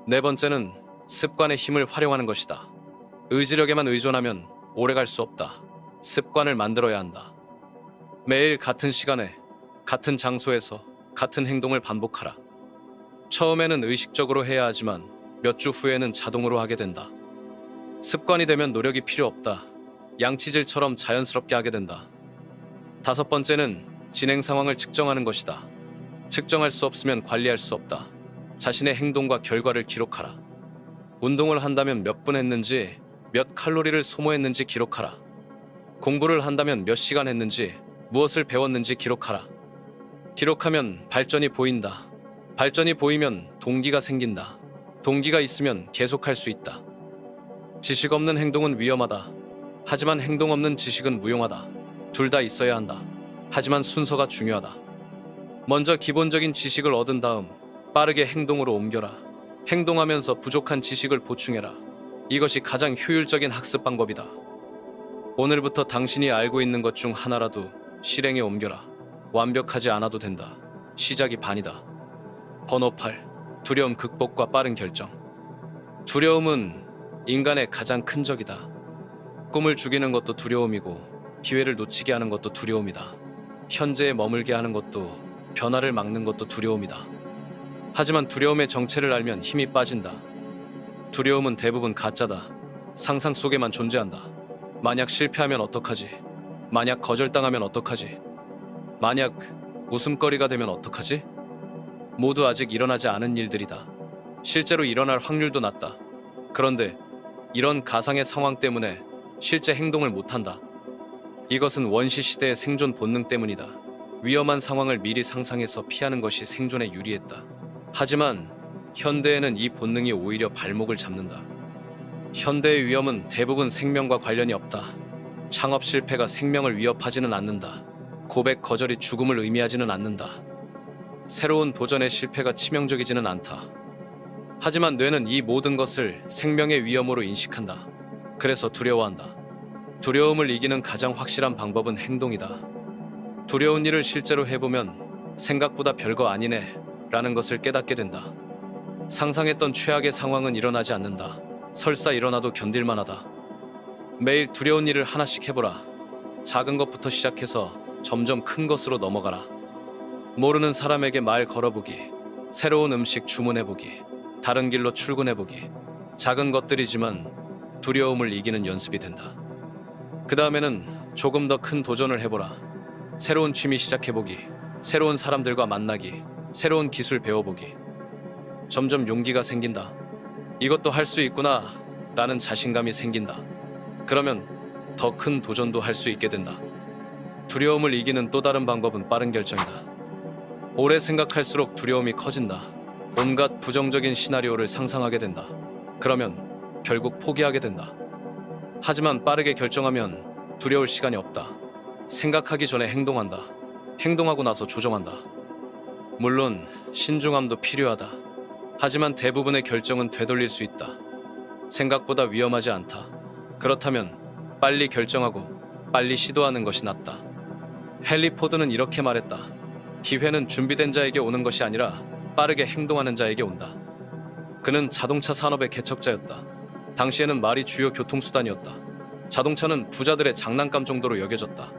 네 번째는 습관의 힘을 활용하는 것이다. 의지력에만 의존하면 오래 갈 수 없다. 습관을 만들어야 한다. 매일 같은 시간에, 같은 장소에서 같은 행동을 반복하라. 처음에는 의식적으로 해야 하지만 몇 주 후에는 자동으로 하게 된다. 습관이 되면 노력이 필요 없다. 양치질처럼 자연스럽게 하게 된다. 다섯 번째는 진행 상황을 측정하는 것이다. 측정할 수 없으면 관리할 수 없다. 자신의 행동과 결과를 기록하라. 운동을 한다면 몇 분 했는지, 몇 칼로리를 소모했는지 기록하라. 공부를 한다면 몇 시간 했는지, 무엇을 배웠는지 기록하라. 기록하면 발전이 보인다. 발전이 보이면 동기가 생긴다. 동기가 있으면 계속할 수 있다. 지식 없는 행동은 위험하다. 하지만 행동 없는 지식은 무용하다. 둘 다 있어야 한다. 하지만 순서가 중요하다. 먼저 기본적인 지식을 얻은 다음 빠르게 행동으로 옮겨라. 행동하면서 부족한 지식을 보충해라. 이것이 가장 효율적인 학습 방법이다. 오늘부터 당신이 알고 있는 것 중 하나라도 실행에 옮겨라. 완벽하지 않아도 된다. 시작이 반이다. 번호 8. 두려움 극복과 빠른 결정. 두려움은 인간의 가장 큰 적이다. 꿈을 죽이는 것도 두려움이고 기회를 놓치게 하는 것도 두려움이다. 현재에 머물게 하는 것도, 변화를 막는 것도 두려움이다. 하지만 두려움의 정체를 알면 힘이 빠진다. 두려움은 대부분 가짜다. 상상 속에만 존재한다. 만약 실패하면 어떡하지? 만약 거절당하면 어떡하지? 만약 웃음거리가 되면 어떡하지? 모두 아직 일어나지 않은 일들이다. 실제로 일어날 확률도 낮다. 그런데 이런 가상의 상황 때문에 실제 행동을 못한다. 이것은 원시 시대의 생존 본능 때문이다. 위험한 상황을 미리 상상해서 피하는 것이 생존에 유리했다. 하지만 현대에는 이 본능이 오히려 발목을 잡는다. 현대의 위험은 대부분 생명과 관련이 없다. 창업 실패가 생명을 위협하지는 않는다. 고백 거절이 죽음을 의미하지는 않는다. 새로운 도전의 실패가 치명적이지는 않다. 하지만 뇌는 이 모든 것을 생명의 위험으로 인식한다. 그래서 두려워한다. 두려움을 이기는 가장 확실한 방법은 행동이다. 두려운 일을 실제로 해보면 생각보다 별거 아니네 라는 것을 깨닫게 된다. 상상했던 최악의 상황은 일어나지 않는다. 설사 일어나도 견딜만하다. 매일 두려운 일을 하나씩 해보라. 작은 것부터 시작해서 점점 큰 것으로 넘어가라. 모르는 사람에게 말 걸어보기, 새로운 음식 주문해보기, 다른 길로 출근해보기. 작은 것들이지만 두려움을 이기는 연습이 된다. 그 다음에는 조금 더 큰 도전을 해보라. 새로운 취미 시작해보기, 새로운 사람들과 만나기, 새로운 기술 배워보기. 점점 용기가 생긴다. 이것도 할 수 있구나 라는 자신감이 생긴다. 그러면 더 큰 도전도 할 수 있게 된다. 두려움을 이기는 또 다른 방법은 빠른 결정이다. 오래 생각할수록 두려움이 커진다. 온갖 부정적인 시나리오를 상상하게 된다. 그러면 결국 포기하게 된다. 하지만 빠르게 결정하면 두려울 시간이 없다. 생각하기 전에 행동한다. 행동하고 나서 조정한다. 물론 신중함도 필요하다. 하지만 대부분의 결정은 되돌릴 수 있다. 생각보다 위험하지 않다. 그렇다면 빨리 결정하고 빨리 시도하는 것이 낫다. 헨리 포드는 이렇게 말했다. 기회는 준비된 자에게 오는 것이 아니라 빠르게 행동하는 자에게 온다. 그는 자동차 산업의 개척자였다. 당시에는 말이 주요 교통수단이었다. 자동차는 부자들의 장난감 정도로 여겨졌다.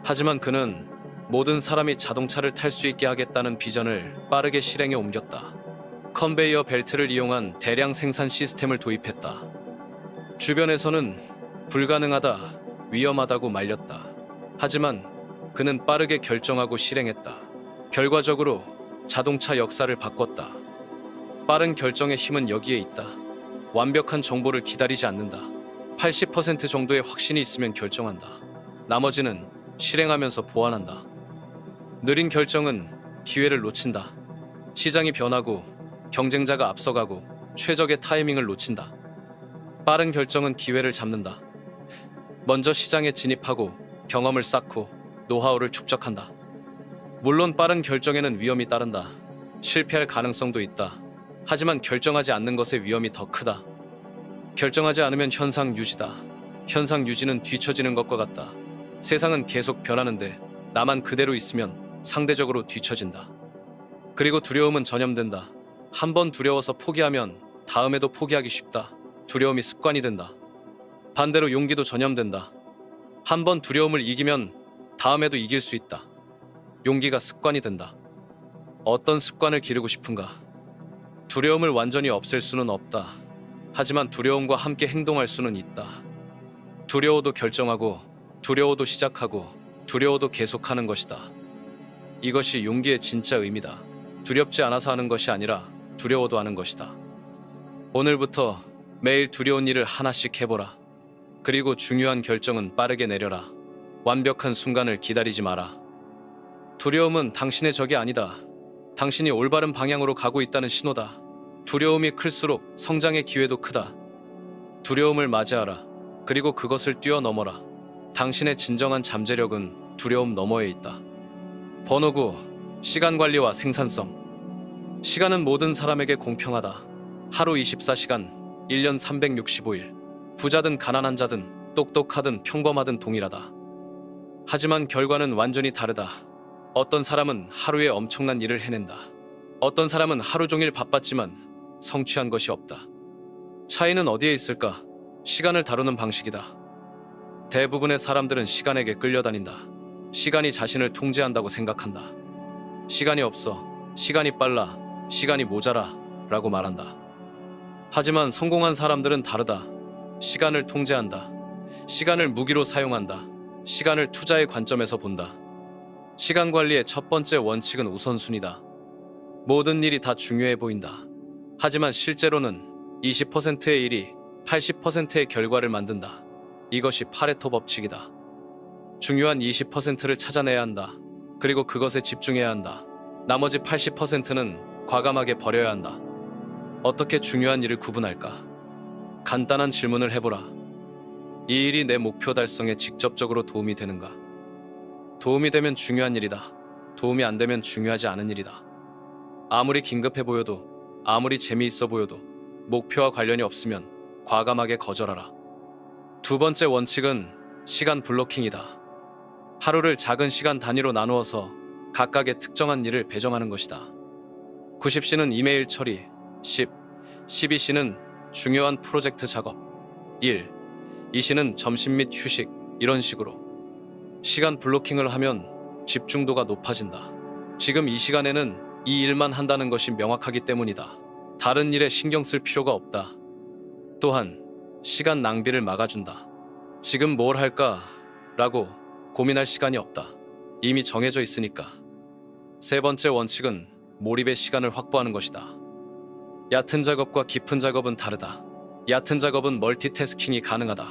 하지만 그는 모든 사람이 자동차를 탈 수 있게 하겠다는 비전을 빠르게 실행에 옮겼다. 컨베이어 벨트를 이용한 대량 생산 시스템을 도입했다. 주변에서는 불가능하다, 위험하다고 말렸다. 하지만 그는 빠르게 결정하고 실행했다. 결과적으로 자동차 역사를 바꿨다. 빠른 결정의 힘은 여기에 있다. 완벽한 정보를 기다리지 않는다. 80% 정도의 확신이 있으면 결정한다. 나머지는 실행하면서 보완한다. 느린 결정은 기회를 놓친다. 시장이 변하고 경쟁자가 앞서가고 최적의 타이밍을 놓친다. 빠른 결정은 기회를 잡는다. 먼저 시장에 진입하고 경험을 쌓고 노하우를 축적한다. 물론 빠른 결정에는 위험이 따른다. 실패할 가능성도 있다. 하지만 결정하지 않는 것의 위험이 더 크다. 결정하지 않으면 현상 유지다. 현상 유지는 뒤처지는 것과 같다. 세상은 계속 변하는데 나만 그대로 있으면 상대적으로 뒤처진다. 그리고 두려움은 전염된다. 한번 두려워서 포기하면 다음에도 포기하기 쉽다. 두려움이 습관이 된다. 반대로 용기도 전염된다. 한번 두려움을 이기면 다음에도 이길 수 있다. 용기가 습관이 된다. 어떤 습관을 기르고 싶은가? 두려움을 완전히 없앨 수는 없다. 하지만 두려움과 함께 행동할 수는 있다. 두려워도 결정하고, 두려워도 시작하고, 두려워도 계속하는 것이다. 이것이 용기의 진짜 의미다. 두렵지 않아서 하는 것이 아니라 두려워도 하는 것이다. 오늘부터 매일 두려운 일을 하나씩 해보라. 그리고 중요한 결정은 빠르게 내려라. 완벽한 순간을 기다리지 마라. 두려움은 당신의 적이 아니다. 당신이 올바른 방향으로 가고 있다는 신호다. 두려움이 클수록 성장의 기회도 크다. 두려움을 맞이하라. 그리고 그것을 뛰어넘어라. 당신의 진정한 잠재력은 두려움 너머에 있다. 번호 9. 시간 관리와 생산성. 시간은 모든 사람에게 공평하다. 하루 24시간, 1년 365일. 부자든 가난한 자든 똑똑하든 평범하든 동일하다. 하지만 결과는 완전히 다르다. 어떤 사람은 하루에 엄청난 일을 해낸다. 어떤 사람은 하루 종일 바빴지만 성취한 것이 없다. 차이는 어디에 있을까? 시간을 다루는 방식이다. 대부분의 사람들은 시간에게 끌려다닌다. 시간이 자신을 통제한다고 생각한다. 시간이 없어, 시간이 빨라, 시간이 모자라 라고 말한다. 하지만 성공한 사람들은 다르다. 시간을 통제한다. 시간을 무기로 사용한다. 시간을 투자의 관점에서 본다. 시간 관리의 첫 번째 원칙은 우선순위다. 모든 일이 다 중요해 보인다. 하지만 실제로는 20%의 일이 80%의 결과를 만든다. 이것이 파레토 법칙이다. 중요한 20%를 찾아내야 한다. 그리고 그것에 집중해야 한다. 나머지 80%는 과감하게 버려야 한다. 어떻게 중요한 일을 구분할까? 간단한 질문을 해보라. 이 일이 내 목표 달성에 직접적으로 도움이 되는가? 도움이 되면 중요한 일이다. 도움이 안 되면 중요하지 않은 일이다. 아무리 긴급해 보여도, 아무리 재미있어 보여도 목표와 관련이 없으면 과감하게 거절하라. 두 번째 원칙은 시간 블로킹이다. 하루를 작은 시간 단위로 나누어서 각각의 특정한 일을 배정하는 것이다. 90시는 이메일 처리, 12시는 중요한 프로젝트 작업, 2시는 점심 및 휴식, 이런 식으로. 시간 블로킹을 하면 집중도가 높아진다. 지금 이 시간에는 이 일만 한다는 것이 명확하기 때문이다. 다른 일에 신경 쓸 필요가 없다. 또한 시간 낭비를 막아준다. 지금 뭘 할까? 라고 고민할 시간이 없다. 이미 정해져 있으니까. 세 번째 원칙은 몰입의 시간을 확보하는 것이다. 얕은 작업과 깊은 작업은 다르다. 얕은 작업은 멀티태스킹이 가능하다.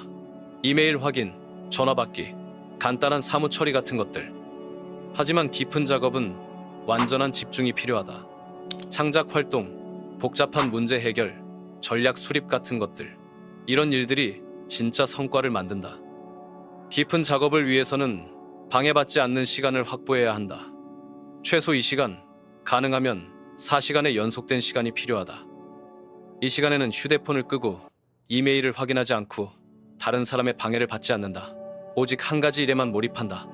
이메일 확인, 전화 받기, 간단한 사무 처리 같은 것들. 하지만 깊은 작업은 완전한 집중이 필요하다. 창작 활동, 복잡한 문제 해결, 전략 수립 같은 것들. 이런 일들이 진짜 성과를 만든다. 깊은 작업을 위해서는 방해받지 않는 시간을 확보해야 한다. 최소 2시간, 가능하면 4시간의 연속된 시간이 필요하다. 이 시간에는 휴대폰을 끄고 이메일을 확인하지 않고 다른 사람의 방해를 받지 않는다. 오직 한 가지 일에만 몰입한다.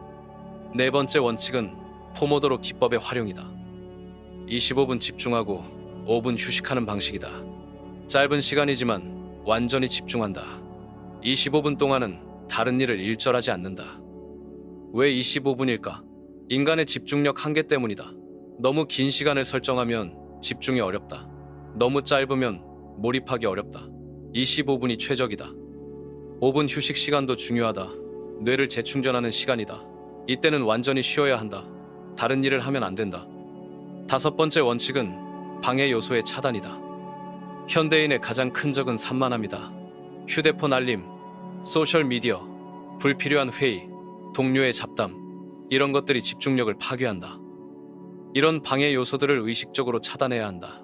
네 번째 원칙은 포모도로 기법의 활용이다. 25분 집중하고 5분 휴식하는 방식이다. 짧은 시간이지만 완전히 집중한다. 25분 동안은 다른 일을 일절하지 않는다. 왜 25분일까? 인간의 집중력 한계 때문이다. 너무 긴 시간을 설정하면 집중이 어렵다. 너무 짧으면 몰입하기 어렵다. 25분이 최적이다. 5분 휴식 시간도 중요하다. 뇌를 재충전하는 시간이다. 이때는 완전히 쉬어야 한다. 다른 일을 하면 안 된다. 5번째 원칙은 방해 요소의 차단이다. 현대인의 가장 큰 적은 산만함이다. 휴대폰 알림, 소셜미디어, 불필요한 회의, 동료의 잡담, 이런 것들이 집중력을 파괴한다. 이런 방해 요소들을 의식적으로 차단해야 한다.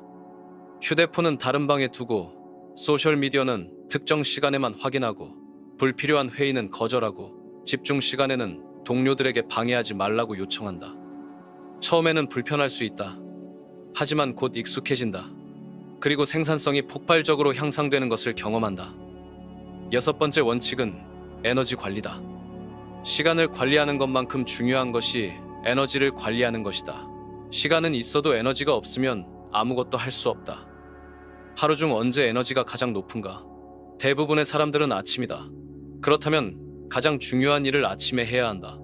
휴대폰은 다른 방에 두고, 소셜미디어는 특정 시간에만 확인하고, 불필요한 회의는 거절하고, 집중 시간에는 동료들에게 방해하지 말라고 요청한다. 처음에는 불편할 수 있다. 하지만 곧 익숙해진다. 그리고 생산성이 폭발적으로 향상되는 것을 경험한다. 6번째 원칙은 에너지 관리다. 시간을 관리하는 것만큼 중요한 것이 에너지를 관리하는 것이다. 시간은 있어도 에너지가 없으면 아무것도 할 수 없다. 하루 중 언제 에너지가 가장 높은가? 대부분의 사람들은 아침이다. 그렇다면 가장 중요한 일을 아침에 해야 한다.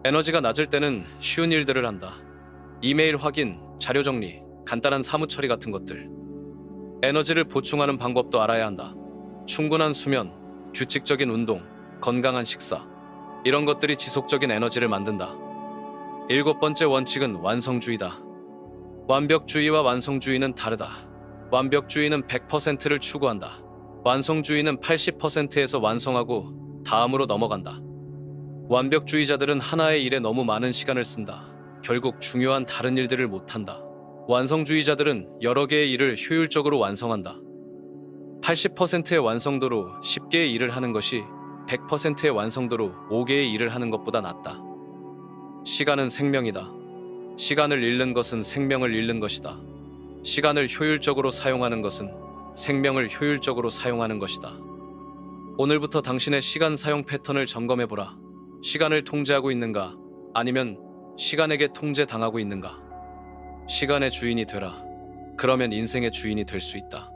에너지가 낮을 때는 쉬운 일들을 한다. 이메일 확인, 자료 정리, 간단한 사무 처리 같은 것들. 에너지를 보충하는 방법도 알아야 한다. 충분한 수면, 규칙적인 운동, 건강한 식사. 이런 것들이 지속적인 에너지를 만든다. 7번째 원칙은 완성주의다. 완벽주의와 완성주의는 다르다. 완벽주의는 100%를 추구한다. 완성주의는 80%에서 완성하고 다음으로 넘어간다. 완벽주의자들은 하나의 일에 너무 많은 시간을 쓴다. 결국 중요한 다른 일들을 못한다. 완성주의자들은 여러 개의 일을 효율적으로 완성한다. 80%의 완성도로 10개의 일을 하는 것이 100%의 완성도로 5개의 일을 하는 것보다 낫다. 시간은 생명이다. 시간을 잃는 것은 생명을 잃는 것이다. 시간을 효율적으로 사용하는 것은 생명을 효율적으로 사용하는 것이다. 오늘부터 당신의 시간 사용 패턴을 점검해보라. 시간을 통제하고 있는가? 아니면 시간에게 통제당하고 있는가? 시간의 주인이 되라. 그러면 인생의 주인이 될 수 있다.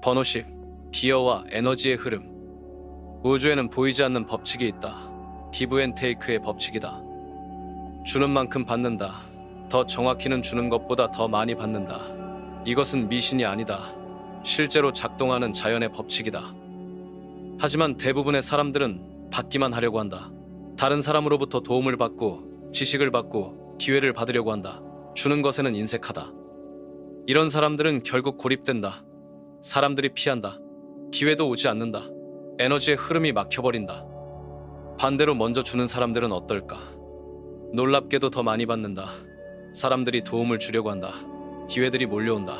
번호 10. 기여와 에너지의 흐름. 우주에는 보이지 않는 법칙이 있다. 기브 앤 테이크의 법칙이다. 주는 만큼 받는다. 더 정확히는 주는 것보다 더 많이 받는다. 이것은 미신이 아니다. 실제로 작동하는 자연의 법칙이다. 하지만 대부분의 사람들은 받기만 하려고 한다. 다른 사람으로부터 도움을 받고, 지식을 받고, 기회를 받으려고 한다. 주는 것에는 인색하다. 이런 사람들은 결국 고립된다. 사람들이 피한다. 기회도 오지 않는다. 에너지의 흐름이 막혀버린다. 반대로 먼저 주는 사람들은 어떨까? 놀랍게도 더 많이 받는다. 사람들이 도움을 주려고 한다. 기회들이 몰려온다.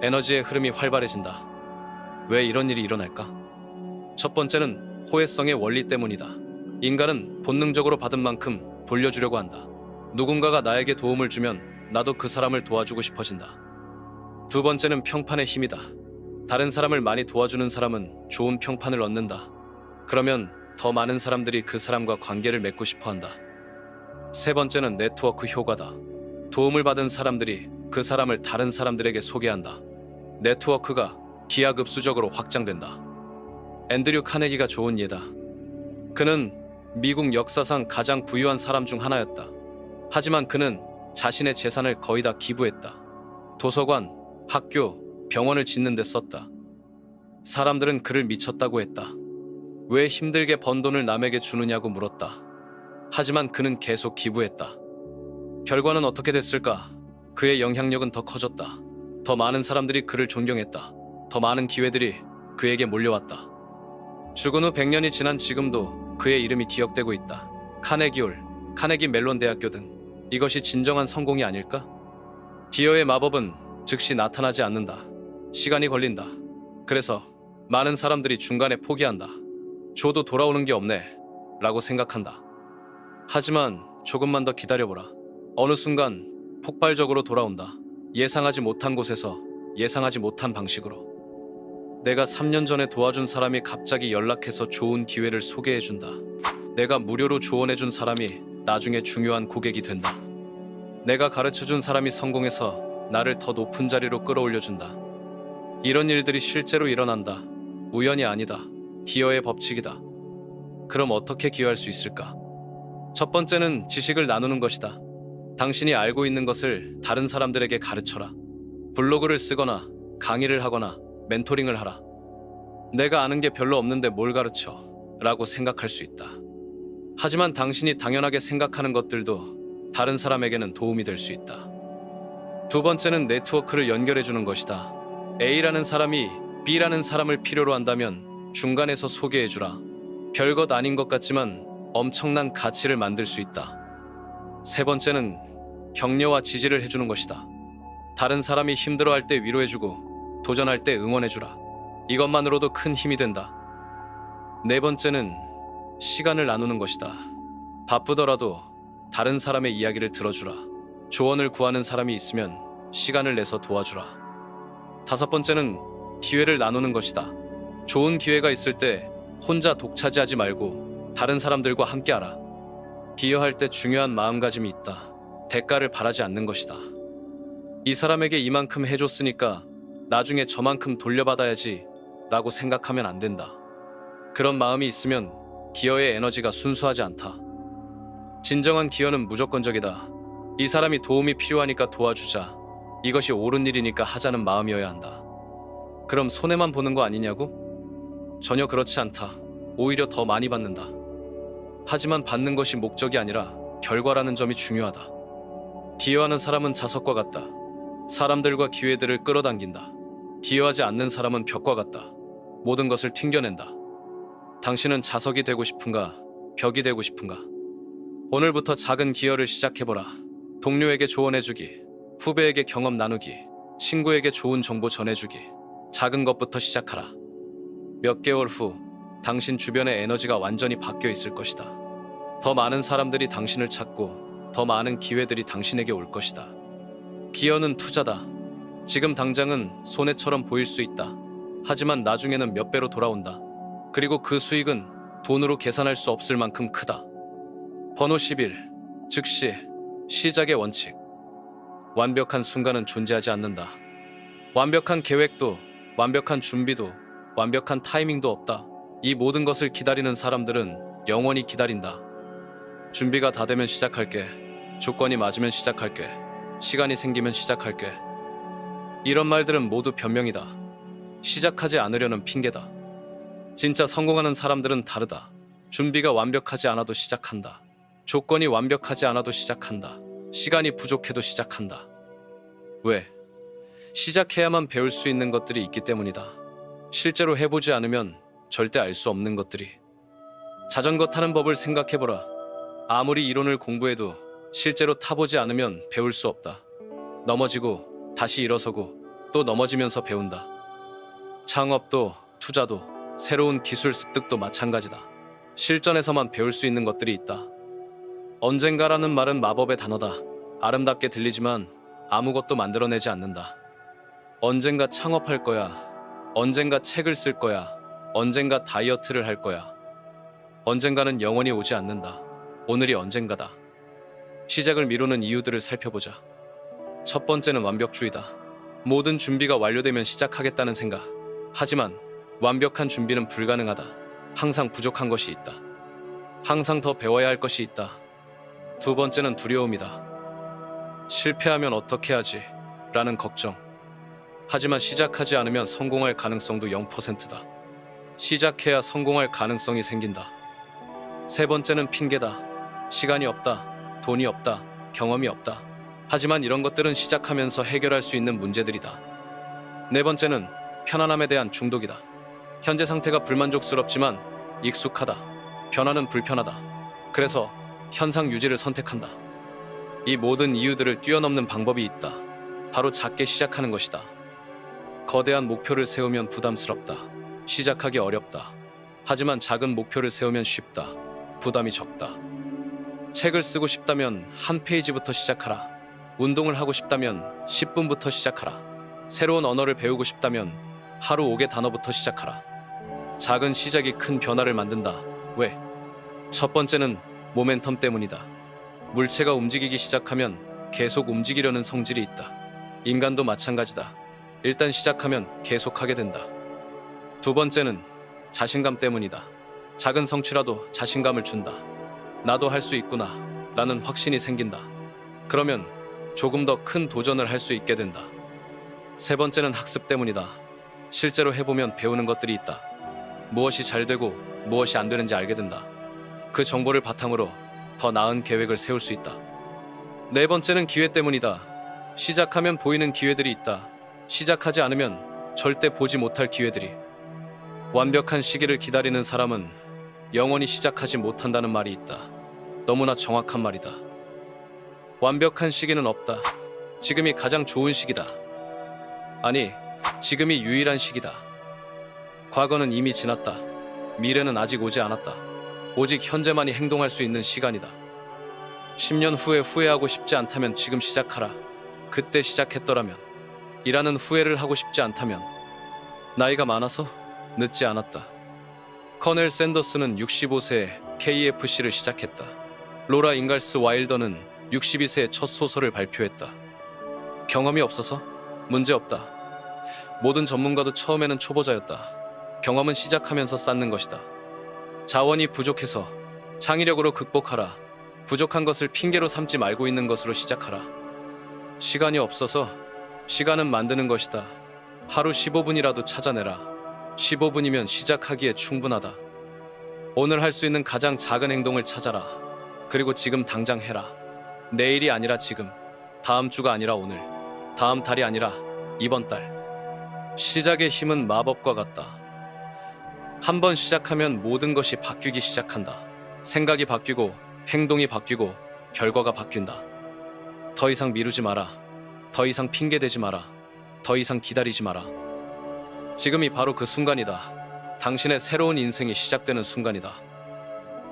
에너지의 흐름이 활발해진다. 왜 이런 일이 일어날까? 첫 번째는 호혜성의 원리 때문이다. 인간은 본능적으로 받은 만큼 돌려주려고 한다. 누군가가 나에게 도움을 주면 나도 그 사람을 도와주고 싶어진다. 두 번째는 평판의 힘이다. 다른 사람을 많이 도와주는 사람은 좋은 평판을 얻는다. 그러면 더 많은 사람들이 그 사람과 관계를 맺고 싶어 한다. 세 번째는 네트워크 효과다. 도움을 받은 사람들이 그 사람을 다른 사람들에게 소개한다. 네트워크가 기하급수적으로 확장된다. 앤드류 카네기가 좋은 예다. 그는 미국 역사상 가장 부유한 사람 중 하나였다. 하지만 그는 자신의 재산을 거의 다 기부했다. 도서관, 학교, 병원을 짓는 데 썼다. 사람들은 그를 미쳤다고 했다. 왜 힘들게 번 돈을 남에게 주느냐고 물었다. 하지만 그는 계속 기부했다. 결과는 어떻게 됐을까? 그의 영향력은 더 커졌다. 더 많은 사람들이 그를 존경했다. 더 많은 기회들이 그에게 몰려왔다. 죽은 후 100년이 지난 지금도 그의 이름이 기억되고 있다. 카네기홀, 카네기 멜론 대학교 등. 이것이 진정한 성공이 아닐까? 기여의 마법은 즉시 나타나지 않는다. 시간이 걸린다. 그래서 많은 사람들이 중간에 포기한다. 줘도 돌아오는 게 없네 라고 생각한다. 하지만 조금만 더 기다려보라. 어느 순간 폭발적으로 돌아온다. 예상하지 못한 곳에서 예상하지 못한 방식으로. 내가 3년 전에 도와준 사람이 갑자기 연락해서 좋은 기회를 소개해준다. 내가 무료로 조언해준 사람이 나중에 중요한 고객이 된다. 내가 가르쳐준 사람이 성공해서 나를 더 높은 자리로 끌어올려준다. 이런 일들이 실제로 일어난다. 우연이 아니다. 기여의 법칙이다. 그럼 어떻게 기여할 수 있을까? 첫 번째는 지식을 나누는 것이다. 당신이 알고 있는 것을 다른 사람들에게 가르쳐라. 블로그를 쓰거나 강의를 하거나 멘토링을 하라. 내가 아는 게 별로 없는데 뭘 가르쳐? 라고 생각할 수 있다. 하지만 당신이 당연하게 생각하는 것들도 다른 사람에게는 도움이 될 수 있다. 두 번째는 네트워크를 연결해 주는 것이다. A라는 사람이 B라는 사람을 필요로 한다면 중간에서 소개해 주라. 별것 아닌 것 같지만 엄청난 가치를 만들 수 있다. 세 번째는 격려와 지지를 해주는 것이다. 다른 사람이 힘들어할 때 위로해주고 도전할 때 응원해주라. 이것만으로도 큰 힘이 된다. 네 번째는 시간을 나누는 것이다. 바쁘더라도 다른 사람의 이야기를 들어주라. 조언을 구하는 사람이 있으면 시간을 내서 도와주라. 다섯 번째는 기회를 나누는 것이다. 좋은 기회가 있을 때 혼자 독차지하지 말고 다른 사람들과 함께하라. 기여할 때 중요한 마음가짐이 있다. 대가를 바라지 않는 것이다. 이 사람에게 이만큼 해줬으니까 나중에 저만큼 돌려받아야지 라고 생각하면 안 된다. 그런 마음이 있으면 기여의 에너지가 순수하지 않다. 진정한 기여는 무조건적이다. 이 사람이 도움이 필요하니까 도와주자. 이것이 옳은 일이니까 하자는 마음이어야 한다. 그럼 손해만 보는 거 아니냐고? 전혀 그렇지 않다. 오히려 더 많이 받는다. 하지만 받는 것이 목적이 아니라 결과라는 점이 중요하다. 기여하는 사람은 자석과 같다. 사람들과 기회들을 끌어당긴다. 기여하지 않는 사람은 벽과 같다. 모든 것을 튕겨낸다. 당신은 자석이 되고 싶은가? 벽이 되고 싶은가? 오늘부터 작은 기여를 시작해보라. 동료에게 조언해주기, 후배에게 경험 나누기, 친구에게 좋은 정보 전해주기. 작은 것부터 시작하라. 몇 개월 후 당신 주변의 에너지가 완전히 바뀌어 있을 것이다. 더 많은 사람들이 당신을 찾고 더 많은 기회들이 당신에게 올 것이다. 기여는 투자다. 지금 당장은 손해처럼 보일 수 있다. 하지만 나중에는 몇 배로 돌아온다. 그리고 그 수익은 돈으로 계산할 수 없을 만큼 크다. 번호 11. 즉시 시작의 원칙. 완벽한 순간은 존재하지 않는다. 완벽한 계획도, 완벽한 준비도, 완벽한 타이밍도 없다. 이 모든 것을 기다리는 사람들은 영원히 기다린다. 준비가 다 되면 시작할게. 조건이 맞으면 시작할게. 시간이 생기면 시작할게. 이런 말들은 모두 변명이다. 시작하지 않으려는 핑계다. 진짜 성공하는 사람들은 다르다. 준비가 완벽하지 않아도 시작한다. 조건이 완벽하지 않아도 시작한다. 시간이 부족해도 시작한다. 왜? 시작해야만 배울 수 있는 것들이 있기 때문이다. 실제로 해보지 않으면 절대 알 수 없는 것들이. 자전거 타는 법을 생각해보라. 아무리 이론을 공부해도 실제로 타보지 않으면 배울 수 없다. 넘어지고 다시 일어서고 또 넘어지면서 배운다. 창업도, 투자도, 새로운 기술 습득도 마찬가지다. 실전에서만 배울 수 있는 것들이 있다. 언젠가라는 말은 마법의 단어다. 아름답게 들리지만 아무것도 만들어내지 않는다. 언젠가 창업할 거야. 언젠가 책을 쓸 거야. 언젠가 다이어트를 할 거야. 언젠가는 영원히 오지 않는다. 오늘이 언젠가다. 시작을 미루는 이유들을 살펴보자. 첫 번째는 완벽주의다. 모든 준비가 완료되면 시작하겠다는 생각. 하지만 완벽한 준비는 불가능하다. 항상 부족한 것이 있다. 항상 더 배워야 할 것이 있다. 두 번째는 두려움이다. 실패하면 어떻게 하지? 라는 걱정. 하지만 시작하지 않으면 성공할 가능성도 0%다. 시작해야 성공할 가능성이 생긴다. 세 번째는 핑계다. 시간이 없다. 돈이 없다. 경험이 없다. 하지만 이런 것들은 시작하면서 해결할 수 있는 문제들이다. 네 번째는 편안함에 대한 중독이다. 현재 상태가 불만족스럽지만 익숙하다. 변화는 불편하다. 그래서 현상 유지를 선택한다. 이 모든 이유들을 뛰어넘는 방법이 있다. 바로 작게 시작하는 것이다. 거대한 목표를 세우면 부담스럽다. 시작하기 어렵다. 하지만 작은 목표를 세우면 쉽다. 부담이 적다. 책을 쓰고 싶다면 한 페이지부터 시작하라. 운동을 하고 싶다면 10분부터 시작하라. 새로운 언어를 배우고 싶다면 하루 5개 단어부터 시작하라. 작은 시작이 큰 변화를 만든다. 왜? 첫 번째는 모멘텀 때문이다. 물체가 움직이기 시작하면 계속 움직이려는 성질이 있다. 인간도 마찬가지다. 일단 시작하면 계속하게 된다. 두 번째는 자신감 때문이다. 작은 성취라도 자신감을 준다. 나도 할 수 있구나 라는 확신이 생긴다. 그러면 조금 더 큰 도전을 할 수 있게 된다. 세 번째는 학습 때문이다. 실제로 해보면 배우는 것들이 있다. 무엇이 잘 되고 무엇이 안 되는지 알게 된다. 그 정보를 바탕으로 더 나은 계획을 세울 수 있다. 네 번째는 기회 때문이다. 시작하면 보이는 기회들이 있다. 시작하지 않으면 절대 보지 못할 기회들이. 완벽한 시기를 기다리는 사람은 영원히 시작하지 못한다는 말이 있다. 너무나 정확한 말이다. 완벽한 시기는 없다. 지금이 가장 좋은 시기다. 아니, 지금이 유일한 시기다. 과거는 이미 지났다. 미래는 아직 오지 않았다. 오직 현재만이 행동할 수 있는 시간이다. 10년 후에 후회하고 싶지 않다면 지금 시작하라. 그때 시작했더라면. 일하는 후회를 하고 싶지 않다면. 나이가 많아서 늦지 않았다. 커넬 샌더스는 65세에 KFC를 시작했다. 로라 잉갈스 와일더는 62세에 첫 소설을 발표했다. 경험이 없어서? 문제없다. 모든 전문가도 처음에는 초보자였다. 경험은 시작하면서 쌓는 것이다. 자원이 부족해서 창의력으로 극복하라. 부족한 것을 핑계로 삼지 말고 있는 것으로 시작하라. 시간이 없어서 시간은 만드는 것이다. 하루 15분이라도 찾아내라. 15분이면 시작하기에 충분하다. 오늘 할 수 있는 가장 작은 행동을 찾아라. 그리고 지금 당장 해라. 내일이 아니라 지금, 다음 주가 아니라 오늘, 다음 달이 아니라 이번 달. 시작의 힘은 마법과 같다. 한 번 시작하면 모든 것이 바뀌기 시작한다. 생각이 바뀌고 행동이 바뀌고 결과가 바뀐다. 더 이상 미루지 마라. 더 이상 핑계대지 마라. 더 이상 기다리지 마라. 지금이 바로 그 순간이다. 당신의 새로운 인생이 시작되는 순간이다.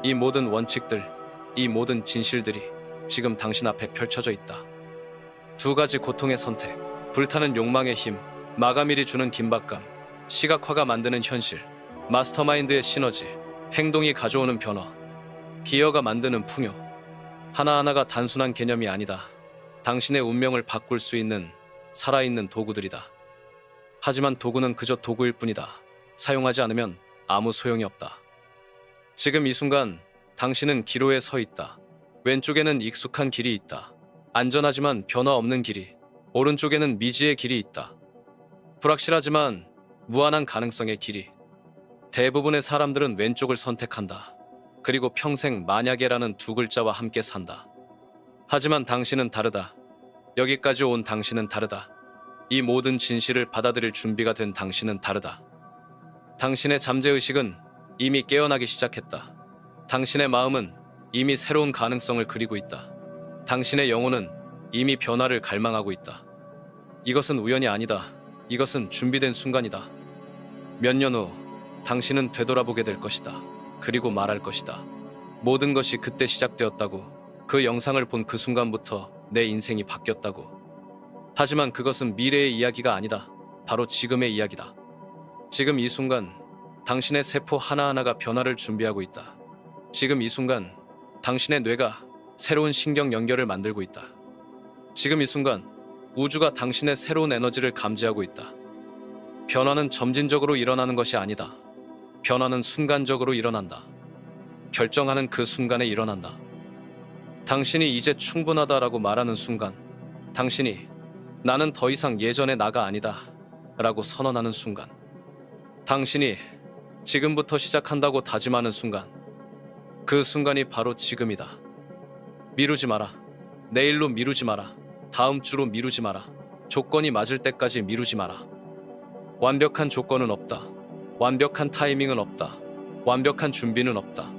이 모든 원칙들, 이 모든 진실들이 지금 당신 앞에 펼쳐져 있다. 두 가지 고통의 선택, 불타는 욕망의 힘, 마감일이 주는 긴박감, 시각화가 만드는 현실, 마스터마인드의 시너지, 행동이 가져오는 변화, 기여가 만드는 풍요. 하나하나가 단순한 개념이 아니다. 당신의 운명을 바꿀 수 있는 살아있는 도구들이다. 하지만 도구는 그저 도구일 뿐이다. 사용하지 않으면 아무 소용이 없다. 지금 이 순간 당신은 기로에 서 있다. 왼쪽에는 익숙한 길이 있다. 안전하지만 변화 없는 길이. 오른쪽에는 미지의 길이 있다. 불확실하지만 무한한 가능성의 길이. 대부분의 사람들은 왼쪽을 선택한다. 그리고 평생 만약에라는 두 글자와 함께 산다. 하지만 당신은 다르다. 여기까지 온 당신은 다르다. 이 모든 진실을 받아들일 준비가 된 당신은 다르다. 당신의 잠재의식은 이미 깨어나기 시작했다. 당신의 마음은 이미 새로운 가능성을 그리고 있다. 당신의 영혼은 이미 변화를 갈망하고 있다. 이것은 우연이 아니다. 이것은 준비된 순간이다. 몇 년 후 당신은 되돌아보게 될 것이다. 그리고 말할 것이다. 모든 것이 그때 시작되었다고. 그 영상을 본 그 순간부터 내 인생이 바뀌었다고. 하지만 그것은 미래의 이야기가 아니다. 바로 지금의 이야기다. 지금 이 순간 당신의 세포 하나하나가 변화를 준비하고 있다. 지금 이 순간 당신의 뇌가 새로운 신경 연결을 만들고 있다. 지금 이 순간 우주가 당신의 새로운 에너지를 감지하고 있다. 변화는 점진적으로 일어나는 것이 아니다. 변화는 순간적으로 일어난다. 결정하는 그 순간에 일어난다. 당신이 이제 충분하다라고 말하는 순간, 당신이 나는 더 이상 예전의 나가 아니다 라고 선언하는 순간, 당신이 지금부터 시작한다고 다짐하는 순간, 그 순간이 바로 지금이다. 미루지 마라. 내일로 미루지 마라. 다음 주로 미루지 마라. 조건이 맞을 때까지 미루지 마라. 완벽한 조건은 없다. 완벽한 타이밍은 없다. 완벽한 준비는 없다.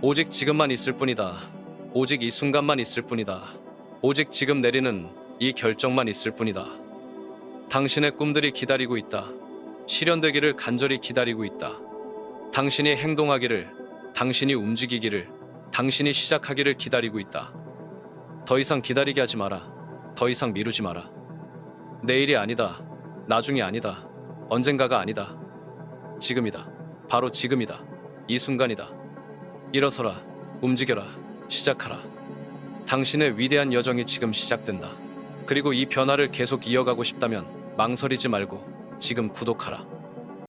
오직 지금만 있을 뿐이다. 오직 이 순간만 있을 뿐이다. 오직 지금 내리는 이 결정만 있을 뿐이다. 당신의 꿈들이 기다리고 있다. 실현되기를 간절히 기다리고 있다. 당신이 행동하기를, 당신이 움직이기를, 당신이 시작하기를 기다리고 있다. 더 이상 기다리게 하지 마라. 더 이상 미루지 마라. 내일이 아니다. 나중이 아니다. 언젠가가 아니다. 지금이다. 바로 지금이다. 이 순간이다. 일어서라. 움직여라. 시작하라. 당신의 위대한 여정이 지금 시작된다. 그리고 이 변화를 계속 이어가고 싶다면 망설이지 말고 지금 구독하라.